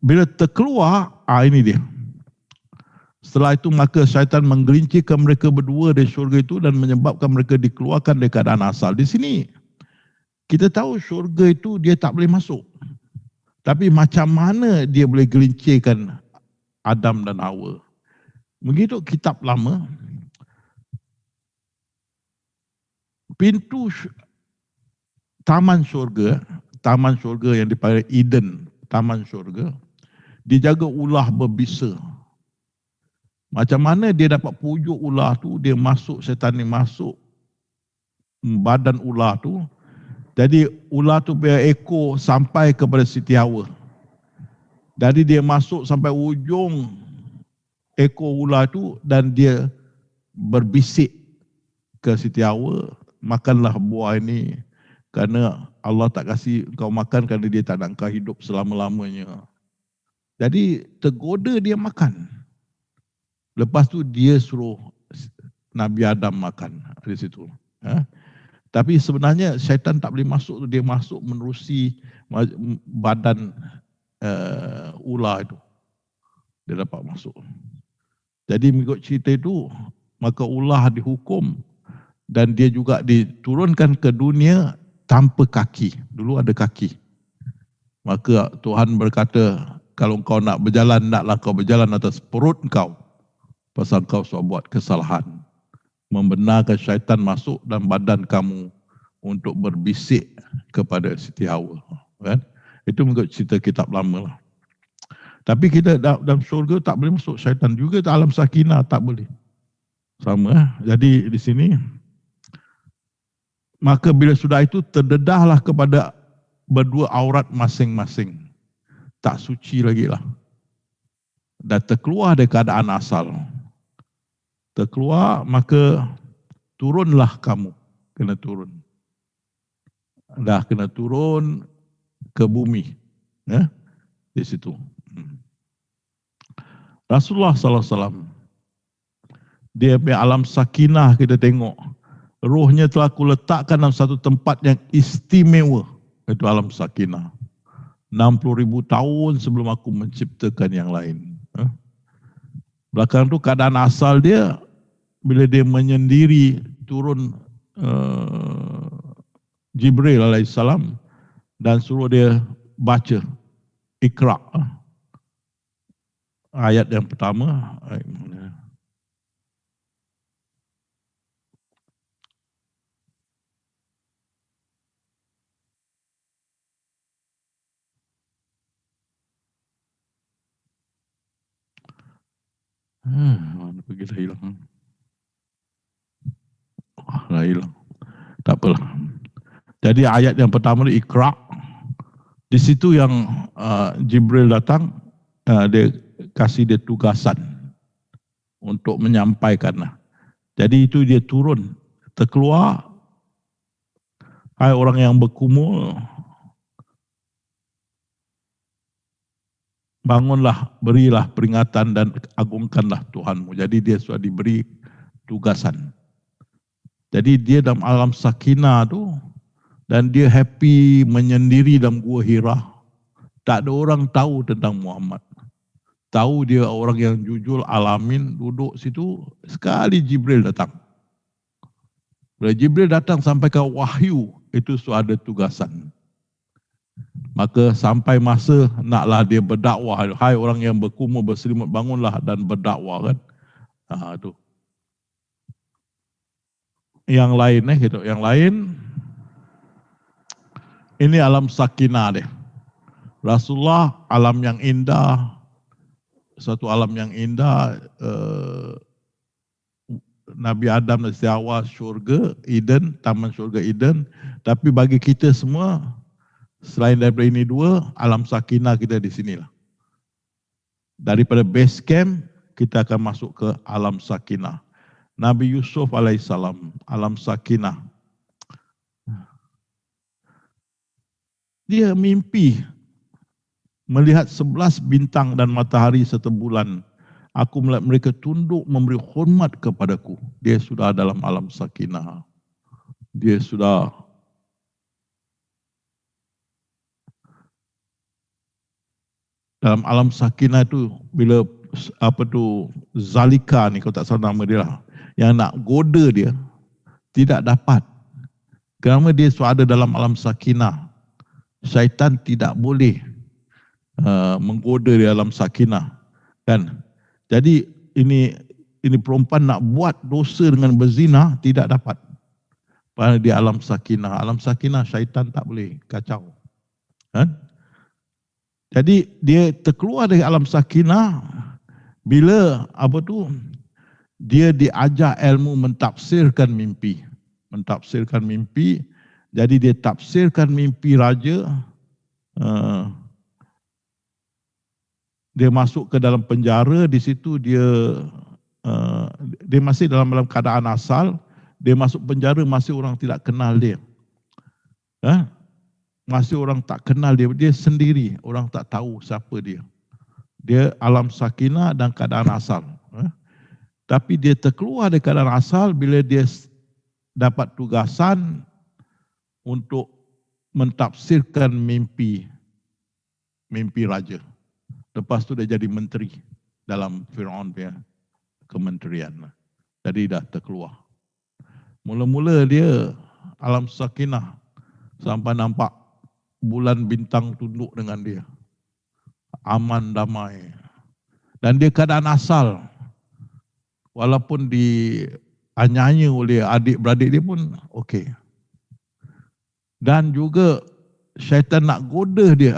Bila terkeluar, ini dia. Setelah itu maka syaitan menggelincirkan mereka berdua dari syurga itu dan menyebabkan mereka dikeluarkan dari keadaan asal. Di sini kita tahu syurga itu dia tak boleh masuk. Tapi macam mana dia boleh gelincirkan Adam dan Hawa? Begitu kitab lama, pintu taman syurga yang dipanggil Eden, taman syurga, dijaga ular berbisa. Macam mana dia dapat pujuk ular tu, dia masuk, syaitan ni masuk badan ular tu. Jadi ular tu berekor sampai kepada Siti Hawa. Jadi dia masuk sampai ujung ekor ular tu dan dia berbisik ke Siti Hawa, makanlah buah ini kerana Allah tak kasih kau makan kerana dia tak nak kau hidup selama-lamanya. Jadi tergoda dia makan. Lepas tu dia suruh Nabi Adam makan di situ. Tapi sebenarnya syaitan tak boleh masuk tu, dia masuk menerusi badan ular itu. Dia dapat masuk. Jadi mengikut cerita itu, maka ular dihukum dan dia juga diturunkan ke dunia tanpa kaki. Dulu ada kaki. Maka Tuhan berkata, kalau kau nak berjalan, naklah kau berjalan atas perut kau. Pasal kau sudah buat kesalahan. Membenarkan syaitan masuk dalam badan kamu untuk berbisik kepada Siti Hawa. Kan? Itu mengikut cerita kitab lama lah. Tapi kita dalam syurga tak boleh masuk syaitan. Juga dalam sakinah tak boleh. Sama. Jadi di sini, maka bila sudah itu terdedahlah kepada berdua aurat masing-masing. Tak suci lagi lah. Dan terkeluar dari keadaan asal. Terkeluar, maka turunlah kamu. Kena turun. Dah kena turun ke bumi. Ya? Di situ. Rasulullah SAW, dia punya alam sakinah kita tengok. Rohnya telah kuletakkan dalam satu tempat yang istimewa. Itu alam sakinah. 60,000 tahun sebelum aku menciptakan yang lain. Belakang tu keadaan asal dia, bila dia menyendiri turun Jibril alaihissalam dan suruh dia baca Iqra. Ayat yang pertama. Mana pergi dah hilang. Dah hilang. Tak apalah. Jadi ayat yang pertama ni Iqra. Di situ yang Jibril datang, dia kasih dia tugasan untuk menyampaikan. Jadi itu dia turun, terkeluar. Hai orang yang berkumul, bangunlah, berilah peringatan dan agungkanlah Tuhanmu. Jadi dia sudah diberi tugasan. Jadi dia dalam alam sakinah tu, dan dia happy menyendiri dalam gua Hira. Tak ada orang tahu tentang Muhammad. Tahu dia orang yang jujur alamin, duduk situ, sekali Jibril datang. Bila Jibril datang sampai ke wahyu, itu sudah ada tugasan. Maka sampai masa naklah dia berdakwah. Hai orang yang berkumur berselimut, bangunlah dan berdakwah kan. Itu. Yang lain gitu. Yang lain ini alam sakinah deh. Rasulullah alam yang indah, satu alam yang indah. Nabi Adam dan Hawa syurga Eden, taman syurga Eden. Tapi bagi kita semua, selain daripada ini dua, alam sakinah kita di sinilah. Daripada base camp, kita akan masuk ke alam sakinah. Nabi Yusuf alaihissalam, alam sakinah. Dia mimpi melihat 11 bintang dan matahari serta bulan. Aku melihat mereka tunduk memberi hormat kepadaku. Dia sudah dalam alam sakinah. Dia sudah dalam alam sakinah itu bila Zalika ni, kalau tak salah nama dia lah, yang nak goda dia tidak dapat. Kerana dia sudah ada dalam alam sakinah. Syaitan tidak boleh menggoda di alam sakinah, kan? Jadi ini perempuan nak buat dosa dengan berzina tidak dapat. Pada di alam sakinah. Alam sakinah syaitan tak boleh kacau. Kan? Jadi dia terkeluar dari alam sakinah bila dia diajar ilmu mentafsirkan mimpi. Mentafsirkan mimpi. Jadi dia tafsirkan mimpi raja. Dia masuk ke dalam penjara, di situ dia masih dalam keadaan asal. Dia masuk penjara, masih orang tidak kenal dia. Masih orang tak kenal dia. Dia sendiri, orang tak tahu siapa dia. Dia alam sakinah dan keadaan asal. Tapi dia terkeluar dari keadaan asal bila dia dapat tugasan untuk mentafsirkan mimpi raja. Lepas tu dia jadi menteri dalam Firaun punya kementerian. Jadi dah terkeluar. Mula-mula dia alam sakinah sampai nampak bulan bintang tunduk dengan dia. Aman, damai. Dan dia keadaan asal. Walaupun dianyai oleh adik-beradik dia pun okey. Dan juga syaitan nak goda dia,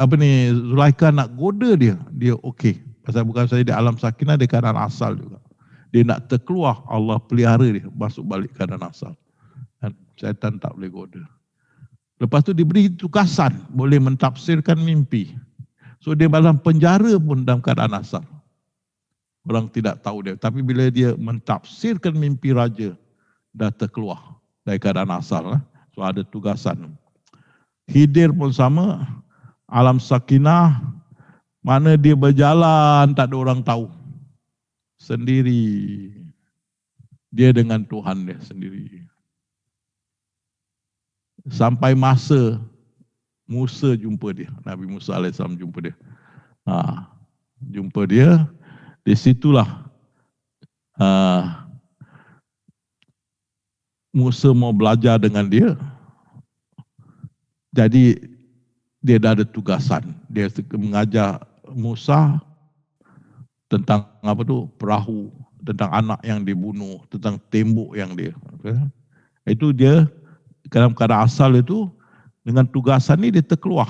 Zulaikha nak goda dia okey. Pasal bukan saja di alam sakinah, dia keadaan asal juga. Dia nak terkeluar, Allah pelihara dia masuk balik keadaan asal. Dan syaitan tak boleh goda. Lepas tu diberi tugasan, boleh mentafsirkan mimpi. So dia dalam penjara pun dalam keadaan asal. Orang tidak tahu dia. Tapi bila dia mentafsirkan mimpi raja, dah terkeluar dari keadaan asal. So ada tugasan. Khidir pun sama, alam sakinah, mana dia berjalan tak ada orang tahu. Sendiri. Dia dengan Tuhan dia sendiri. Sampai masa Musa jumpa dia. Nabi Musa AS jumpa dia. Jumpa dia. Di situlah Musa mau belajar dengan dia. Jadi dia dah ada tugasan. Dia mengajar Musa tentang perahu, tentang anak yang dibunuh, tentang tembok yang dia. Itu dia dalam keadaan asal itu, dengan tugasan ni dia terkeluar.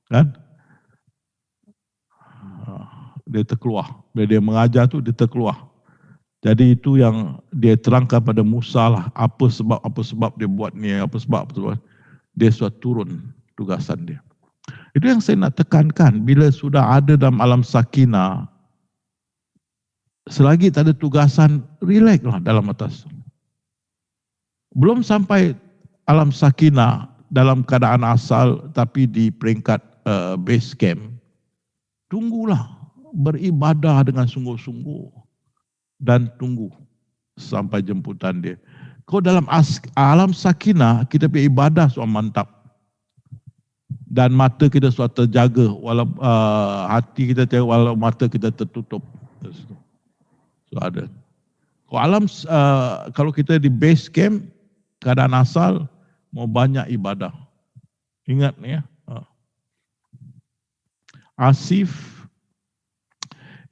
Kan? Dia terkeluar. Bila dia mengajar tu dia terkeluar. Jadi itu yang dia terangkan pada Musa lah. Apa sebab dia buat ni, apa sebab. Dia sudah turun tugasan dia. Itu yang saya nak tekankan. Bila sudah ada dalam alam sakinah, selagi tak ada tugasan, relax lah dalam atas. Belum sampai alam sakinah dalam keadaan asal, tapi di peringkat base camp, tunggulah, beribadah dengan sungguh-sungguh dan tunggu sampai jemputan dia. Kalau dalam alam sakinah, kita pergi ibadah sudah mantap. Dan mata kita sudah terjaga, walau hati kita terjaga, walau mata kita tertutup. So ada. Kalau kita di base camp, keadaan asal, mau banyak ibadah. Ingat ni ya. Asif,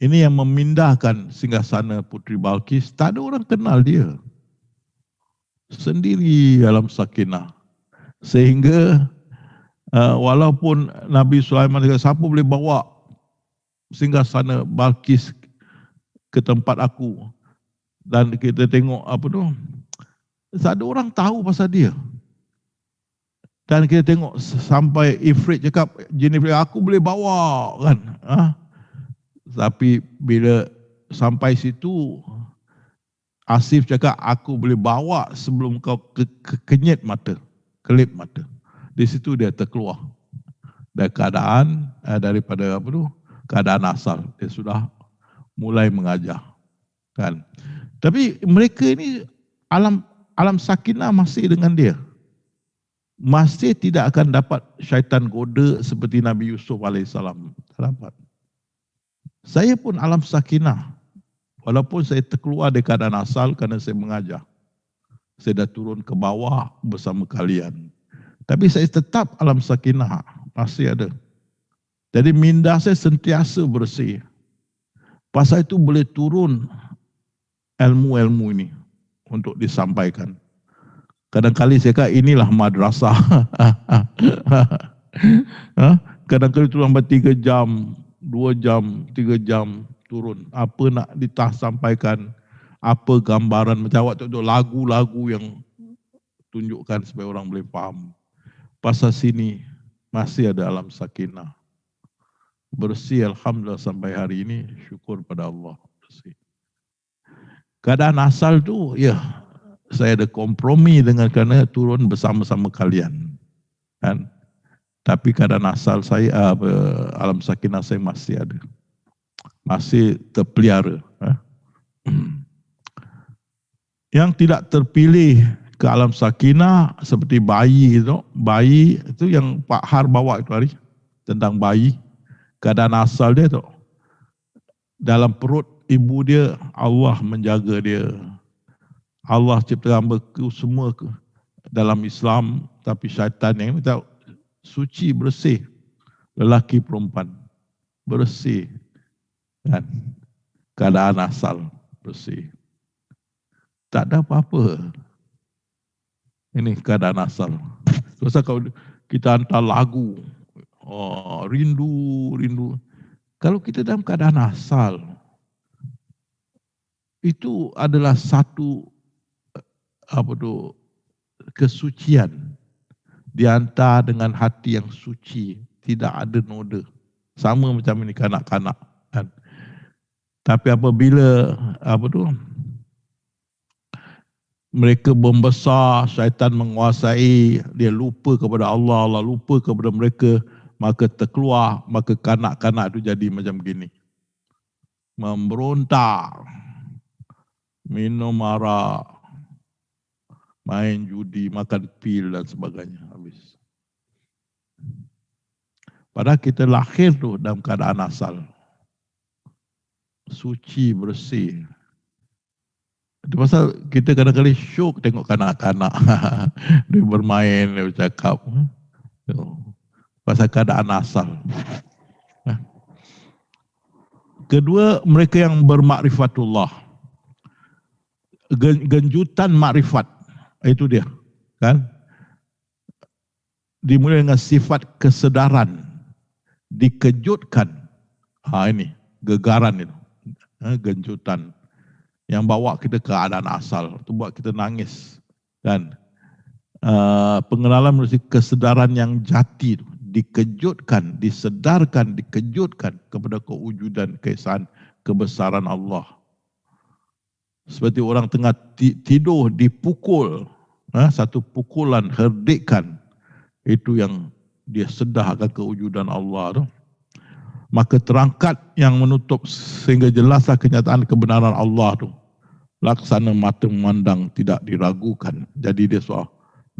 Ini yang memindahkan singgasana Puteri Balqis. Tak ada orang kenal dia. Sendiri dalam sakinah. Sehingga walaupun Nabi Sulaiman kata, siapa boleh bawa singgasana Balqis ke tempat aku. Dan kita tengok tak ada orang tahu pasal dia. Dan kita tengok sampai Ifrit cakap, jin Ifrit, aku boleh bawa kan. Tapi bila sampai situ, Asif cakap, aku boleh bawa sebelum kau kenyit mata, kelip mata. Di situ dia terkeluar dari keadaan daripada keadaan asal. Dia sudah mulai mengajar kan. Tapi mereka ini alam sakinah masih dengan dia. Masih tidak akan dapat syaitan goda seperti Nabi Yusuf AS. Tak dapat. Saya pun alam sakinah. Walaupun saya terkeluar dari keadaan asal kerana saya mengajar. Saya dah turun ke bawah bersama kalian. Tapi saya tetap alam sakinah. Masih ada. Jadi minda saya sentiasa bersih. Pasal itu boleh turun ilmu-ilmu ini untuk disampaikan. Kadang-kali saya kata inilah madrasah. Kadang-kali turun sampai 3 jam, 2 jam, 3 jam turun. Apa nak sampaikan, apa gambaran, macam awak tengok lagu-lagu yang tunjukkan supaya orang boleh faham. Pasal sini masih ada alam sakinah. Bersih alhamdulillah sampai hari ini, syukur pada Allah. Bersih. Keadaan asal tu, ya, saya ada kompromi dengan kerana turun bersama-sama kalian. Kan? Tapi keadaan asal saya, alam sakinah saya masih ada. Masih terpelihara. Yang tidak terpilih ke alam sakinah seperti bayi itu. Bayi itu yang Pak Har bawa itu hari. Tentang bayi. Keadaan asal dia tu. Dalam perut ibu dia, Allah menjaga dia. Allah ciptakan semua dalam Islam, tapi syaitan yang minta suci, bersih. Lelaki perempuan, bersih. Kan? Keadaan asal, bersih. Tak ada apa-apa. Ini keadaan asal. Terus kalau kita hantar lagu, rindu. Kalau kita dalam keadaan asal, itu adalah satu kesucian dihantar dengan hati yang suci, tidak ada noda. Sama macam ini kanak-kanak kan. Tapi apabila mereka membesar, syaitan menguasai, dia lupa kepada Allah, Allah lupa kepada mereka, maka terkeluar, maka kanak-kanak itu jadi macam gini. Memberontak, minum arak, main judi, makan pil dan sebagainya. Habis. Padahal kita lahir tu dalam keadaan asal. Suci, bersih. Itu pasal kita kadang-kadang syok tengok kanak-kanak. Dia bermain, dia bercakap. Pasal keadaan asal. Kedua, mereka yang bermakrifatullah. Genjutan makrifat. Itu dia. Kan? Dimulai dengan sifat kesedaran. Dikejutkan. Ini. Gegaran itu. Genjutan. Yang bawa kita ke keadaan asal. Itu buat kita nangis. Kan? Pengenalan melalui kesedaran yang jati. Dikejutkan, disedarkan, dikejutkan kepada kewujudan, keesaan, kebesaran Allah. Seperti orang tengah tidur dipukul. Satu pukulan, herdikan. Itu yang dia sedarkan kewujudan Allah tu. Maka terangkat yang menutup sehingga jelaslah kenyataan kebenaran Allah tu. Laksana mata memandang tidak diragukan. Jadi dia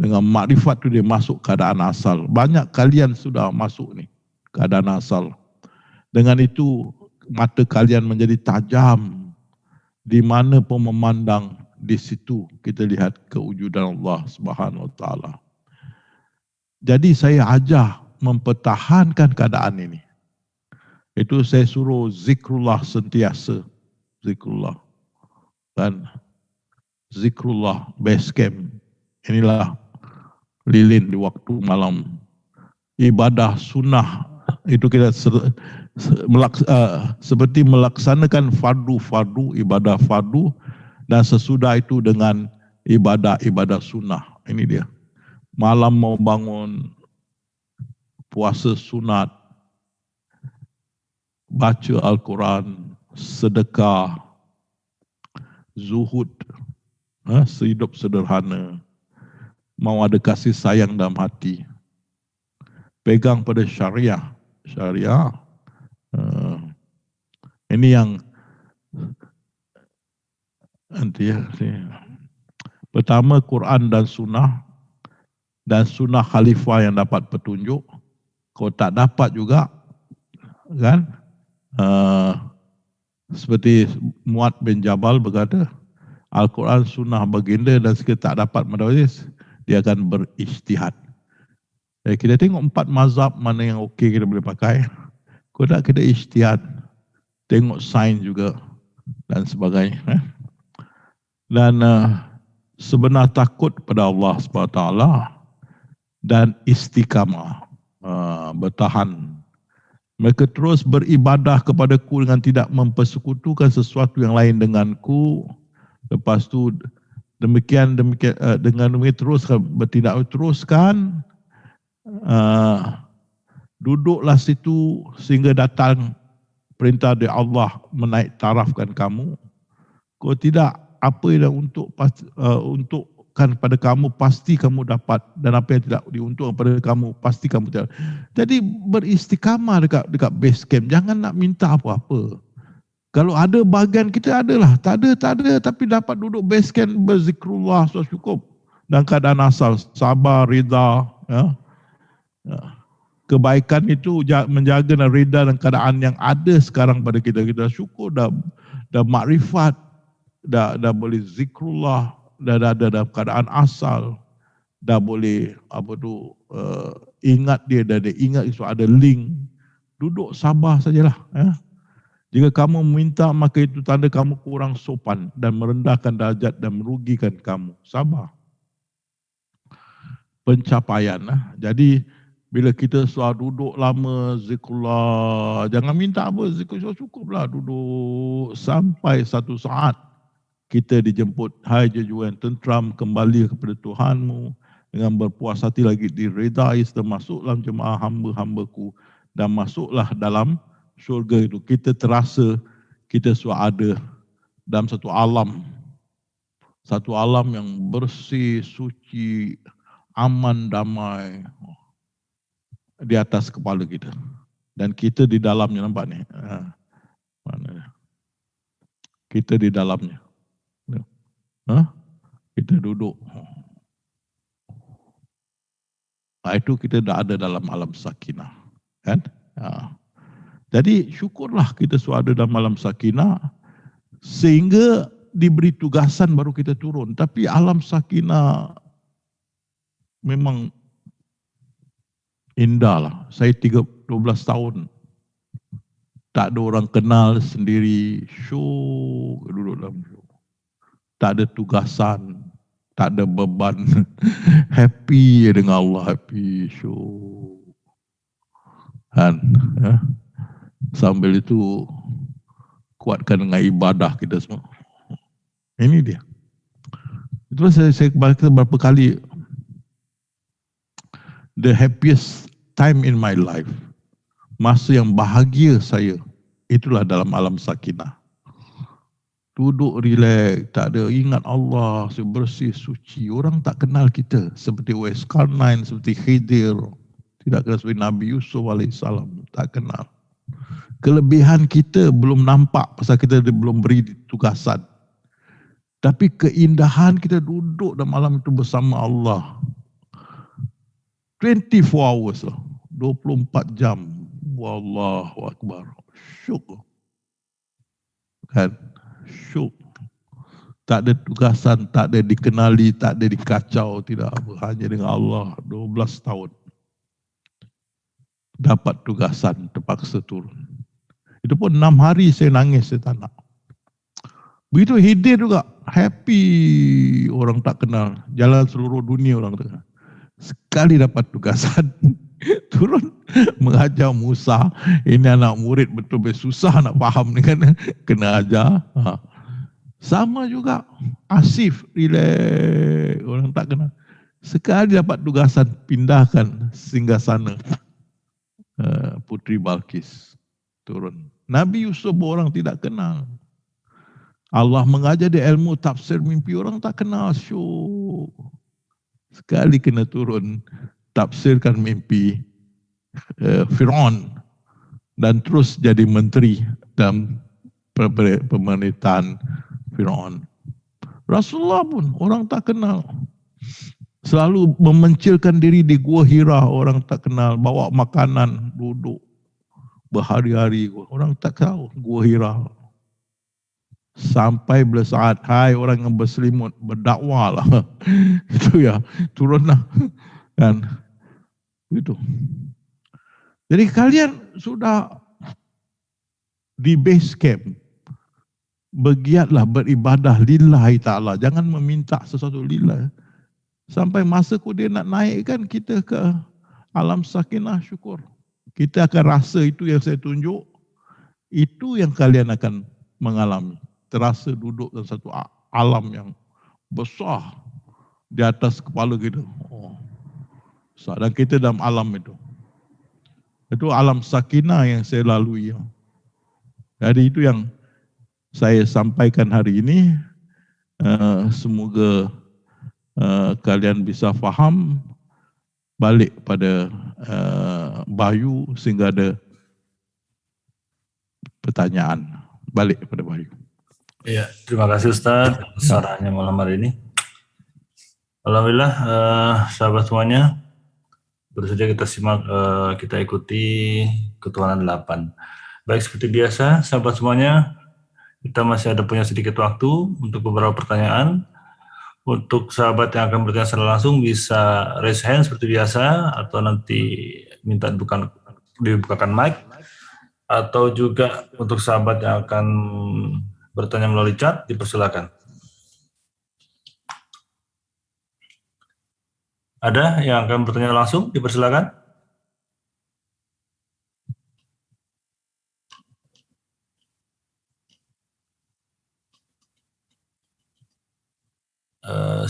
dengan makrifat tu dia masuk keadaan asal. Banyak kalian sudah masuk ni keadaan asal. Dengan itu mata kalian menjadi tajam. Di mana pun memandang, di situ kita lihat kewujudan Allah Subhanahu Wa Taala. Jadi saya ajar mempertahankan keadaan ini. Itu saya suruh zikrullah sentiasa. Zikrullah. Dan zikrullah base camp. Inilah lilin di waktu malam. Ibadah sunnah itu kita seperti melaksanakan fardu, ibadah fardu, dan sesudah itu dengan ibadah sunnah. Ini dia. Malam mau bangun, puasa sunat, baca Al-Quran, sedekah, zuhud, sehidup sederhana, mau ada kasih sayang dalam hati, pegang pada syariah. Ini yang nanti ya. Pertama Quran dan sunnah khalifah yang dapat petunjuk. Kalau tak dapat juga, kan? Seperti Muad bin Jabal berkata, Al-Quran, sunnah, baginda, dan sekiranya tak dapat madawis, dia akan berijtihad. Kita tengok 4 mazhab mana yang okey kita boleh pakai. Kalau tak, kita ijtihad. Tengok sains juga dan sebagainya. Dan sebenar takut kepada Allah SWT dan istiqamah, bertahan. Mereka terus beribadah kepadaku dengan tidak mempersekutukan sesuatu yang lain denganku. Lepas tu demikian dengan demikian teruskan duduklah situ sehingga datang perintah dari Allah menaik tarafkan kamu. Kalau tidak, apa yang untukkan pada kamu pasti kamu dapat, dan apa yang tidak diuntungkan pada kamu pasti kamu tidak. Jadi beristiqamah dekat base camp. Jangan nak minta apa-apa. Kalau ada bahagian kita adalah, tak ada, tapi dapat duduk base camp berzikrullah sudah cukup. Dan keadaan asal, sabar, rida, ya. Kebaikan itu menjaga dan rida dan keadaan yang ada sekarang pada kita. Kita syukur dah makrifat, dah boleh zikrullah, dah ada dalam keadaan asal, dah boleh ingat dia, dah ada ingat itu ada link. Duduk sabar sajalah, ya. Jika kamu meminta, maka itu tanda kamu kurang sopan dan merendahkan darjat dan merugikan kamu. Sabar. Pencapaian. Jadi bila kita selalu duduk lama zikrullah, jangan minta apa, zikrullah cukuplah, duduk sampai satu saat kita dijemput, hai jujuan tentram, kembali kepada Tuhanmu dengan berpuas hati lagi diredai, termasuklah jemaah hamba-hambaku dan masuklah dalam syurga itu. Kita terasa kita sudah ada dalam satu alam yang bersih, suci, aman, damai di atas kepala kita. Dan kita di dalamnya, nampak ni? Mana? Kita di dalamnya. Kita duduk. Itu kita dah ada dalam alam sakinah. Kan? Jadi syukurlah kita sudah ada dalam alam sakinah sehingga diberi tugasan baru kita turun. Tapi alam sakinah memang indah lah. Saya 12 tahun. Tak ada orang kenal, sendiri. Syuk, duduk dalam syuk. Tak ada tugasan. Tak ada beban. Happy dengan Allah. Happy, syuk. Kan? Ya? Sambil itu kuatkan dengan ibadah kita semua. Ini dia. Itu saya baca berapa kali. The happiest time in my life. Masa yang bahagia saya. Itulah dalam alam sakinah. Duduk relax, tak ada, ingat Allah, bersih, suci. Orang tak kenal kita. Seperti Uwais Qarnain, seperti Khidir. Tidak kenal seperti Nabi Yusuf AS. Tak kenal. Kelebihan kita belum nampak pasal kita belum beri tugasan. Tapi keindahan kita duduk dalam malam itu bersama Allah. 24 hours lah. 24 jam. Wallahu Akbar. Syuk. Kan? Syuk. Tak ada tugasan, tak ada dikenali, tak ada dikacau. Tidak apa. Hanya dengan Allah. 12 tahun. Dapat tugasan, terpaksa turun. Itu pun 6 hari saya nangis, saya tak nak. Begitu Hidir juga, happy, orang tak kenal. Jalan seluruh dunia orang tak kenal. Sekali dapat tugasan, turun mengajar Musa. Ini anak murid betul-betul susah nak faham ni kan. Kena ajar. Sama juga Asif, relax, orang tak kenal. Sekali dapat tugasan, pindahkan singgasana Puteri Balkis. Turun. Nabi Yusuf orang tidak kenal. Allah mengajar dia ilmu tafsir mimpi, orang tak kenal. Syuk. Sekali kena turun, tafsirkan mimpi Firaun dan terus jadi menteri dalam pemerintahan Firaun. Rasulullah pun orang tak kenal. Selalu memencilkan diri di Gua Hira, orang tak kenal. Bawa makanan, duduk berhari-hari, orang tak tahu Gua Hira. Sampai bila saat, hai orang yang berselimut, berdakwah lah. Itu ya, turunlah. Kan? Itu. Jadi kalian sudah di base camp. Bergiatlah beribadah lillahi ta'ala. Jangan meminta sesuatu lillah. Sampai masa dia nak naikkan kita ke alam sakinah syukur. Kita akan rasa itu yang saya tunjuk. Itu yang kalian akan mengalami. Terasa duduk dalam satu alam yang besar di atas kepala kita. Dan kita dalam alam itu. Itu alam sakinah yang saya lalui. Jadi itu yang saya sampaikan hari ini. Semoga kalian bisa faham, balik pada Bayu sehingga ada pertanyaan. Balik pada Bayu. Iya, terima kasih Ustaz sarannya malam hari ini. Alhamdulillah, sahabat semuanya, baru saja kita simak, kita ikuti ketuhanan 8. Baik, seperti biasa, sahabat semuanya, kita masih ada punya sedikit waktu untuk beberapa pertanyaan. Untuk sahabat yang akan bertanya secara langsung bisa raise hand seperti biasa, atau nanti minta dibukakan mic, atau juga untuk sahabat yang akan bertanya melalui chat, dipersilakan. Ada yang akan bertanya langsung, dipersilakan.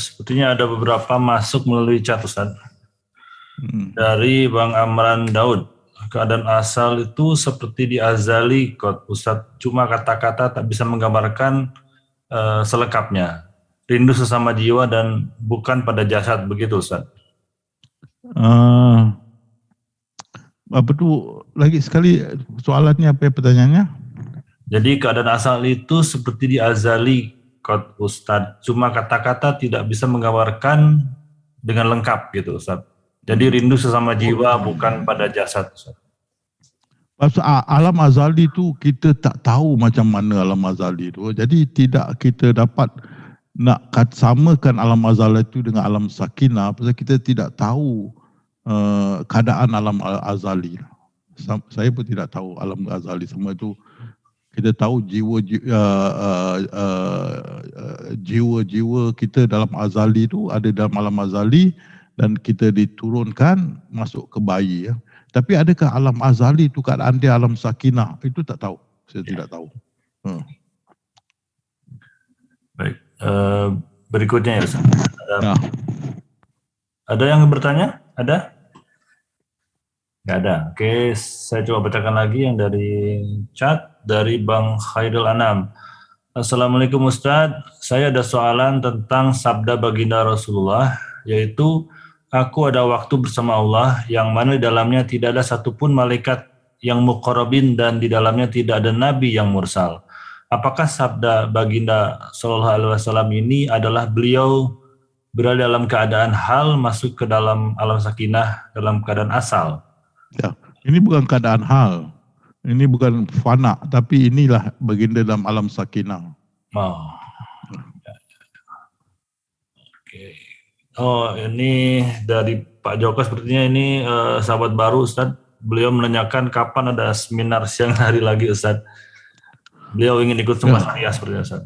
Sepertinya ada beberapa masuk melalui chat, Ustaz. Dari Bang Amran Daud. Keadaan asal itu seperti di azali, Ustaz. Cuma kata-kata tak bisa menggambarkan selengkapnya. Rindu sesama jiwa dan bukan pada jasad, begitu, Ustaz. Apa tu lagi sekali soalannya, apa pertanyaannya? Jadi keadaan asal itu seperti di azali, Ustaz. Cuma kata-kata tidak bisa menggambarkan dengan lengkap, gitu, Ustaz. Jadi rindu sesama jiwa bukan pada jasad, Ustaz. Pasal alam azali itu kita tak tahu macam mana alam azali itu. Jadi tidak kita dapat nak samakan alam azali itu dengan alam sakinah. Pasal kita tidak tahu keadaan alam azali. Saya pun tidak tahu alam azali semua itu. Kita tahu jiwa-jiwa kita dalam azali itu ada dalam alam azali dan kita diturunkan masuk ke bayi. Ya. Tapi adakah alam azali itu keadaan dia alam sakinah? Itu tak tahu. Saya tidak tahu. Baik. Berikutnya ya, Ustaz. Ada yang bertanya? Ada? Nggak ada. Oke, saya coba bacakan lagi yang dari chat dari Bang Khairul Anam. Assalamualaikum Ustaz. Saya ada soalan tentang sabda baginda Rasulullah, yaitu aku ada waktu bersama Allah yang mana di dalamnya tidak ada satupun malaikat yang muqarrabin dan di dalamnya tidak ada nabi yang mursal. Apakah sabda baginda Sallallahu Alaihi Wasallam ini adalah beliau berada dalam keadaan hal masuk ke dalam alam sakinah dalam keadaan asal? Ya, ini bukan keadaan hal. Ini bukan fana, tapi inilah baginda dalam alam sakinah. Oh. Oke. Oh, ini dari Pak Joko sepertinya ini sahabat baru, Ustaz. Beliau menanyakan kapan ada seminar siang hari lagi Ustaz. Beliau ingin ikut sumpah syariah seperti Ustaz.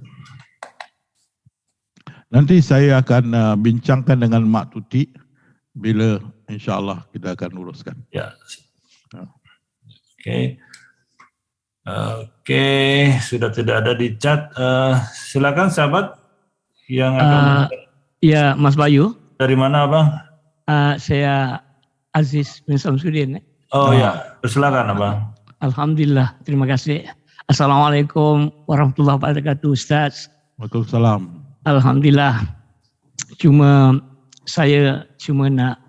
Nanti saya akan bincangkan dengan Mak Tuti bila insya-Allah kita akan uruskan. Ya. Oke. Oke, sudah tidak ada di chat. Silakan sahabat yang akan Ya, Mas Bayu, dari mana Abang? saya Aziz bin Samsudin. Oh ya, silakan Abang. Alhamdulillah, terima kasih. Assalamualaikum warahmatullahi wabarakatuh, Ustaz. Waalaikumsalam. Alhamdulillah. Saya cuma nak,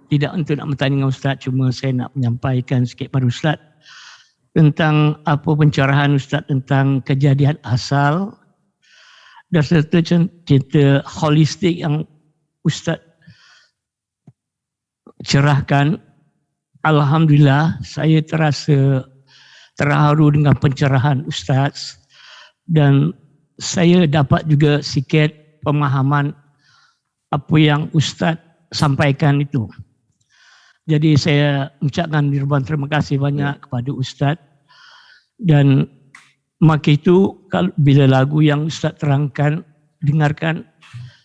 tidak untuk nak bertanya dengan Ustaz, cuma saya nak menyampaikan sikit pada Ustaz tentang apa pencerahan Ustaz tentang kejadian asal dan serta cerita holistik yang Ustaz cerahkan. Alhamdulillah, saya terasa terharu dengan pencerahan Ustaz dan saya dapat juga sikit pemahaman apa yang Ustaz sampaikan itu. Jadi saya ucapkan ribuan terima kasih banyak kepada Ustaz dan maka itu bila lagu yang Ustaz terangkan, dengarkan,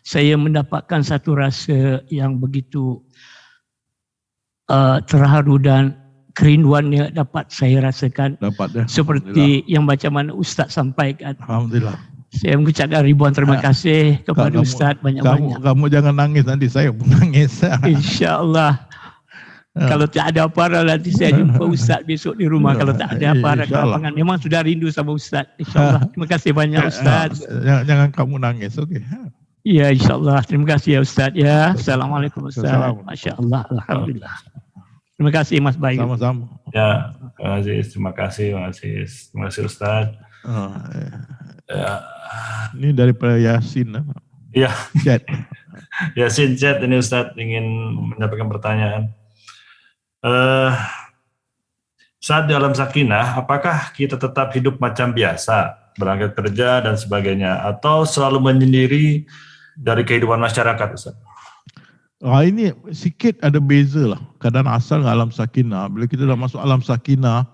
saya mendapatkan satu rasa yang begitu terharu dan kerinduannya dapat saya rasakan. Dapat ya. Seperti yang macam mana Ustaz sampaikan. Alhamdulillah. Saya mengucapkan ribuan terima kasih kepada Ustaz banyak-banyak. Kamu jangan nangis nanti saya pun nangis. InsyaAllah. Kalau tak ada apa-apa nanti saya jumpa Ustaz besok di rumah. Kalau tak ada apa-apa kelapangan. Memang sudah rindu sama Ustaz. InsyaAllah. Terima kasih banyak Ustaz. Jangan kamu nangis, okey. Ya, insyaAllah. Terima kasih ya Ustaz. Ya. Assalamualaikum Ustaz. Masya Allah. Alhamdulillah. Terima kasih Mas Bayu. Sama-sama. Ya, terima kasih Ustaz. Ya. Ini daripada Yasin. Iya. Chat. Yasin chat ini Ustaz ingin menyampaikan pertanyaan. Saat di alam sakinah, apakah kita tetap hidup macam biasa, berangkat kerja dan sebagainya, atau selalu menyendiri dari kehidupan masyarakat, Ustaz? Ini sikit ada beza lah. Keadaan asal dengan alam sakinah. Bila kita dah masuk alam sakinah,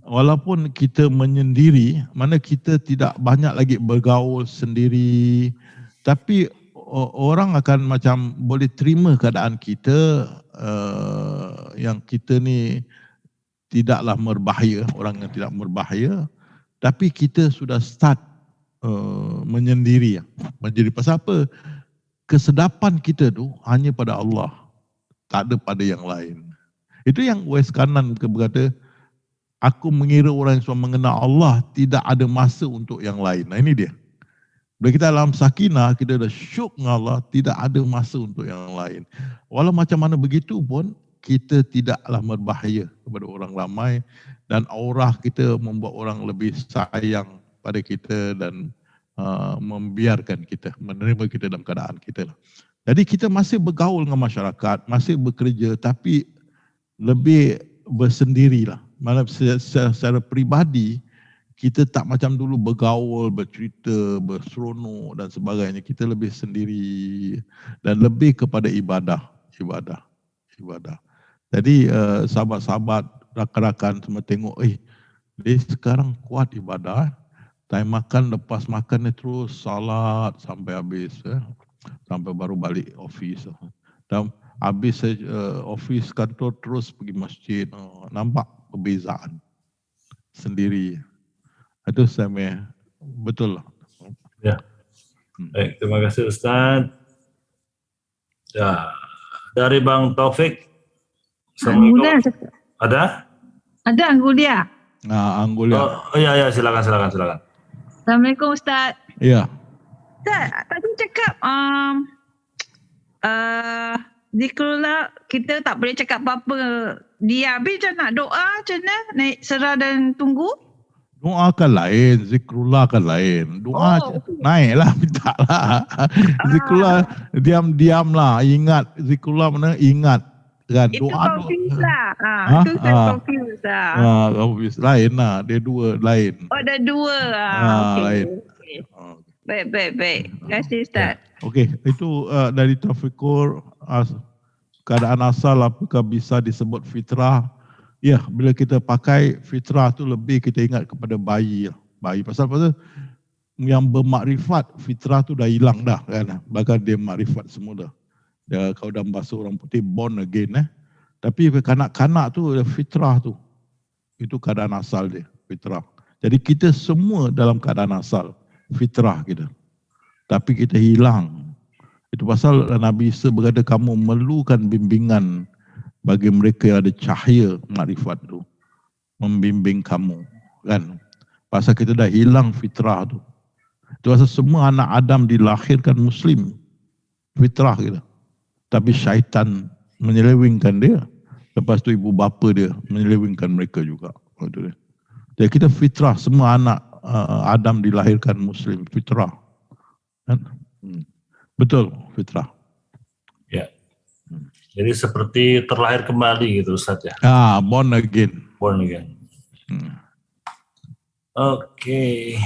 walaupun kita menyendiri, mana kita tidak banyak lagi bergaul sendiri, tapi orang akan macam boleh terima keadaan kita yang kita ni tidaklah berbahaya, orang yang tidak berbahaya, tapi kita sudah start menyendiri. Menjadi pasal apa? Kesedapan kita tu hanya pada Allah, tak ada pada yang lain. Itu yang Wes Kanan berkata, aku mengira orang yang sudah mengenal Allah tidak ada masa untuk yang lain. Nah ini dia. Bila kita dalam sakinah, kita dah syuk dengan Allah, tidak ada masa untuk yang lain. Walau macam mana begitu pun, kita tidaklah berbahaya kepada orang ramai dan aurah kita membuat orang lebih sayang pada kita dan membiarkan kita, menerima kita dalam keadaan kita. Jadi kita masih bergaul dengan masyarakat, masih bekerja tapi lebih bersendirilah. Malah secara peribadi, kita tak macam dulu bergaul, bercerita, berseronok dan sebagainya. Kita lebih sendiri dan lebih kepada ibadah. Jadi sahabat-sahabat, rakan-rakan semua tengok, dia sekarang kuat ibadah. Time makan, lepas makan dia terus salat sampai habis. Sampai baru balik office. Dan habis office kantor terus pergi masjid. Nampak perbezaan sendiri. Itu saya betul lah. Ya. Baik, terima kasih Ustaz. Ya, dari Bang Taufik. Anggulia. Ada? Ada Anggulia. Anggulia. Oh iya, silakan. Assalamualaikum Ustaz. Ya. Ustaz, tadi cakap zikrullah kita tak boleh cakap apa-apa. Dia habis macam nak doa macam mana? Naik serah dan tunggu? Doa kan lain, zikrullah kan lain. Doa naiklah, minta lah. Zikrullah diam-diam lah, ingat. Zikrullah mana ingat. Kan? Itu doa confuse lah. Itu saya confuse lah. Confuse. Lain lah, dia dua lain. Oh, ada dua. Lain. Okay. Baik. Terima kasih Ustaz. Okey, itu dari Taufikur, keadaan asal apakah bisa disebut fitrah? Ya, bila kita pakai fitrah tu lebih kita ingat kepada bayi. Bayi pasal yang bermakrifat, fitrah tu dah hilang dah kan. Bahkan dia makrifat semua dah. Dia, kalau dalam bahasa orang putih born again. Tapi kanak-kanak tu fitrah tu. Itu keadaan asal dia, fitrah. Jadi kita semua dalam keadaan asal, fitrah kita. Tapi kita hilang. Itu pasal Nabi Isa berkata kamu memerlukan bimbingan bagi mereka yang ada cahaya makrifat tu. Membimbing kamu. Kan? Pasal kita dah hilang fitrah tu. Itu pasal semua anak Adam dilahirkan Muslim. Fitrah kita. Tapi syaitan menyelewengkan dia. Lepas tu ibu bapa dia menyelewengkan mereka juga. Jadi kita fitrah, semua anak Adam dilahirkan Muslim, fitrah. Kan? Betul, fitrah. Ya. Jadi seperti terlahir kembali gitu Ustaz ya. Born again. Born again. Oke.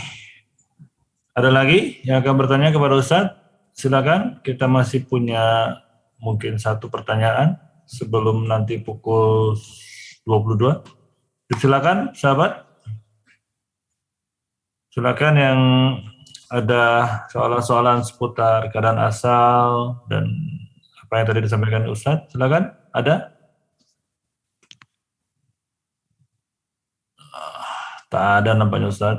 Ada lagi yang akan bertanya kepada Ustaz? Silakan, kita masih punya mungkin satu pertanyaan sebelum nanti pukul 22. Silakan sahabat. Silakan yang ada soalan-soalan seputar keadaan asal dan apa yang tadi disampaikan Ustaz. Silakan, ada? Tak ada nampaknya Ustaz.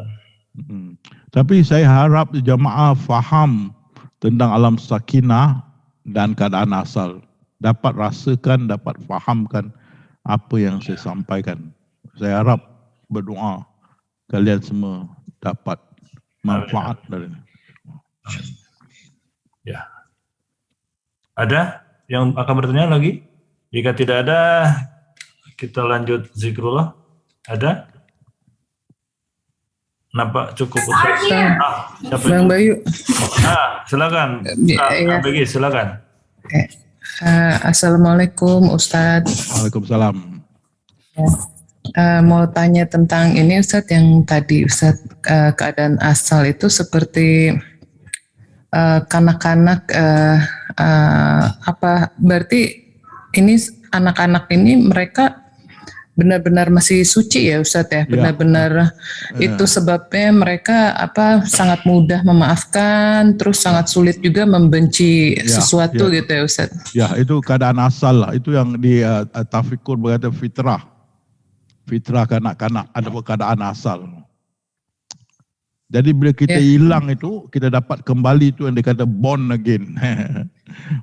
Tapi saya harap jemaah faham tentang alam sakinah dan keadaan asal. Dapat rasakan, dapat fahamkan apa yang saya sampaikan. Saya harap berdoa kalian semua dapat manfaat dari ini. Ya. Ada yang akan bertanya lagi? Jika tidak ada, kita lanjut zikrullah. Ada? Nampak cukup Ustaz. Siapa Bang itu? Bayu. Silakan. Iya. Begi, silakan. Assalamualaikum Ustadz. Waalaikumsalam. Mau tanya tentang ini Ustadz, yang tadi Ustadz, keadaan asal itu seperti kanak-kanak, apa berarti ini anak-anak ini mereka benar-benar masih suci ya Ustadz ya, benar-benar itu sebabnya mereka sangat mudah memaafkan, terus sangat sulit juga membenci sesuatu gitu ya Ustadz. Ya, itu keadaan asal lah. Itu yang di Tafikur berkata fitrah. Fitrah kanak-kanak ada keadaan asal. Jadi bila kita hilang itu, kita dapat kembali itu yang dikata born again.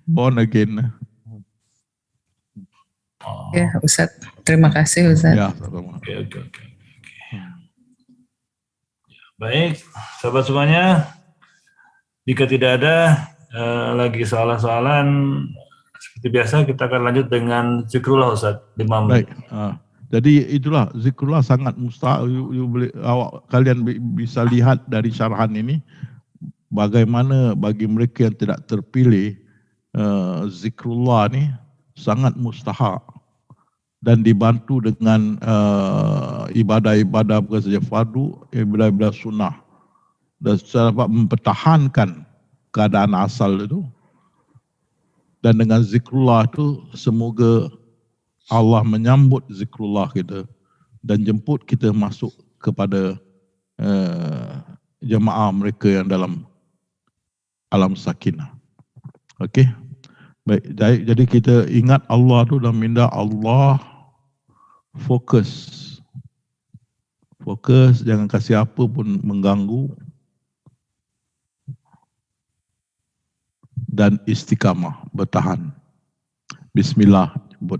Born again. Ya Ustadz, terima kasih Ustadz. Ya, Oke. Baik, sahabat semuanya, jika tidak ada lagi soalan-soalan, seperti biasa kita akan lanjut dengan zikrullah Ustaz, 5 menit. Baik. Jadi itulah zikrullah sangat kalian bisa lihat dari syarahan ini bagaimana bagi mereka yang tidak terpilih zikrullah ni sangat mustahak dan dibantu dengan ibadah-ibadah bukan saja fardu, ibadah-ibadah sunnah, dan dapat mempertahankan keadaan asal itu. Dan dengan zikrullah itu semoga Allah menyambut zikrullah kita dan jemput kita masuk kepada jemaah mereka yang dalam alam sakinah. Okey. Baik, jadi kita ingat Allah tu dan minta Allah fokus, jangan kasih apa pun mengganggu, dan istiqamah, bertahan. Bismillah, sebut.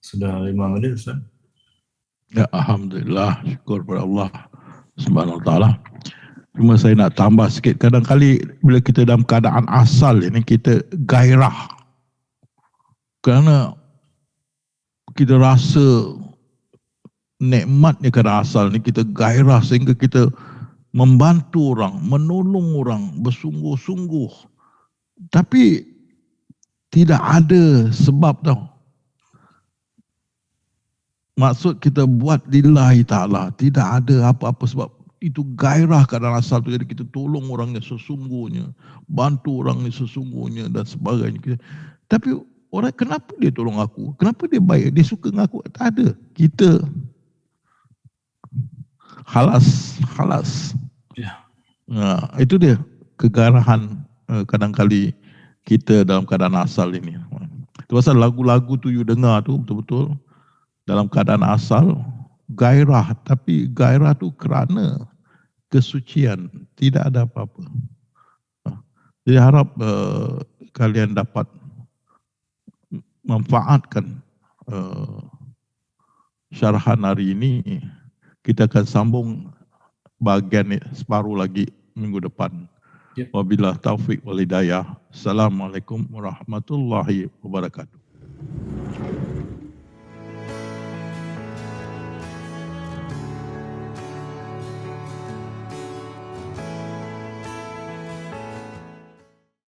Sudah 5 menit Ustaz. Ya, alhamdulillah, syukur kepada Allah Subhanahu wa taala. Cuma saya nak tambah sikit, kadang-kali bila kita dalam keadaan asal ini kita gairah. Kerana kita rasa nikmatnya keadaan asal ni, kita gairah sehingga kita membantu orang, menolong orang bersungguh-sungguh. Tapi tidak ada sebab tau. Maksud kita buat lillahi ta'ala, tidak ada apa-apa sebab. Itu gairah keadaan asal tu, jadi kita tolong orangnya sesungguhnya, bantu orangnya sesungguhnya dan sebagainya. Tapi orang, kenapa dia tolong aku? Kenapa dia baik? Dia suka dengan aku? Tak ada. Kita halas. Ya. Nah, itu dia kegarahan kadang-kali kita dalam keadaan asal ini. Itu pasal lagu-lagu tu you dengar tu betul-betul dalam keadaan asal gairah, tapi gairah tu kerana kesucian, tidak ada apa-apa. Jadi harap kalian dapat manfaatkan syarahan hari ini. Kita akan sambung bahagian separuh lagi minggu depan. Ya. Wabillahi taufik wal hidayah. Assalamualaikum warahmatullahi wabarakatuh.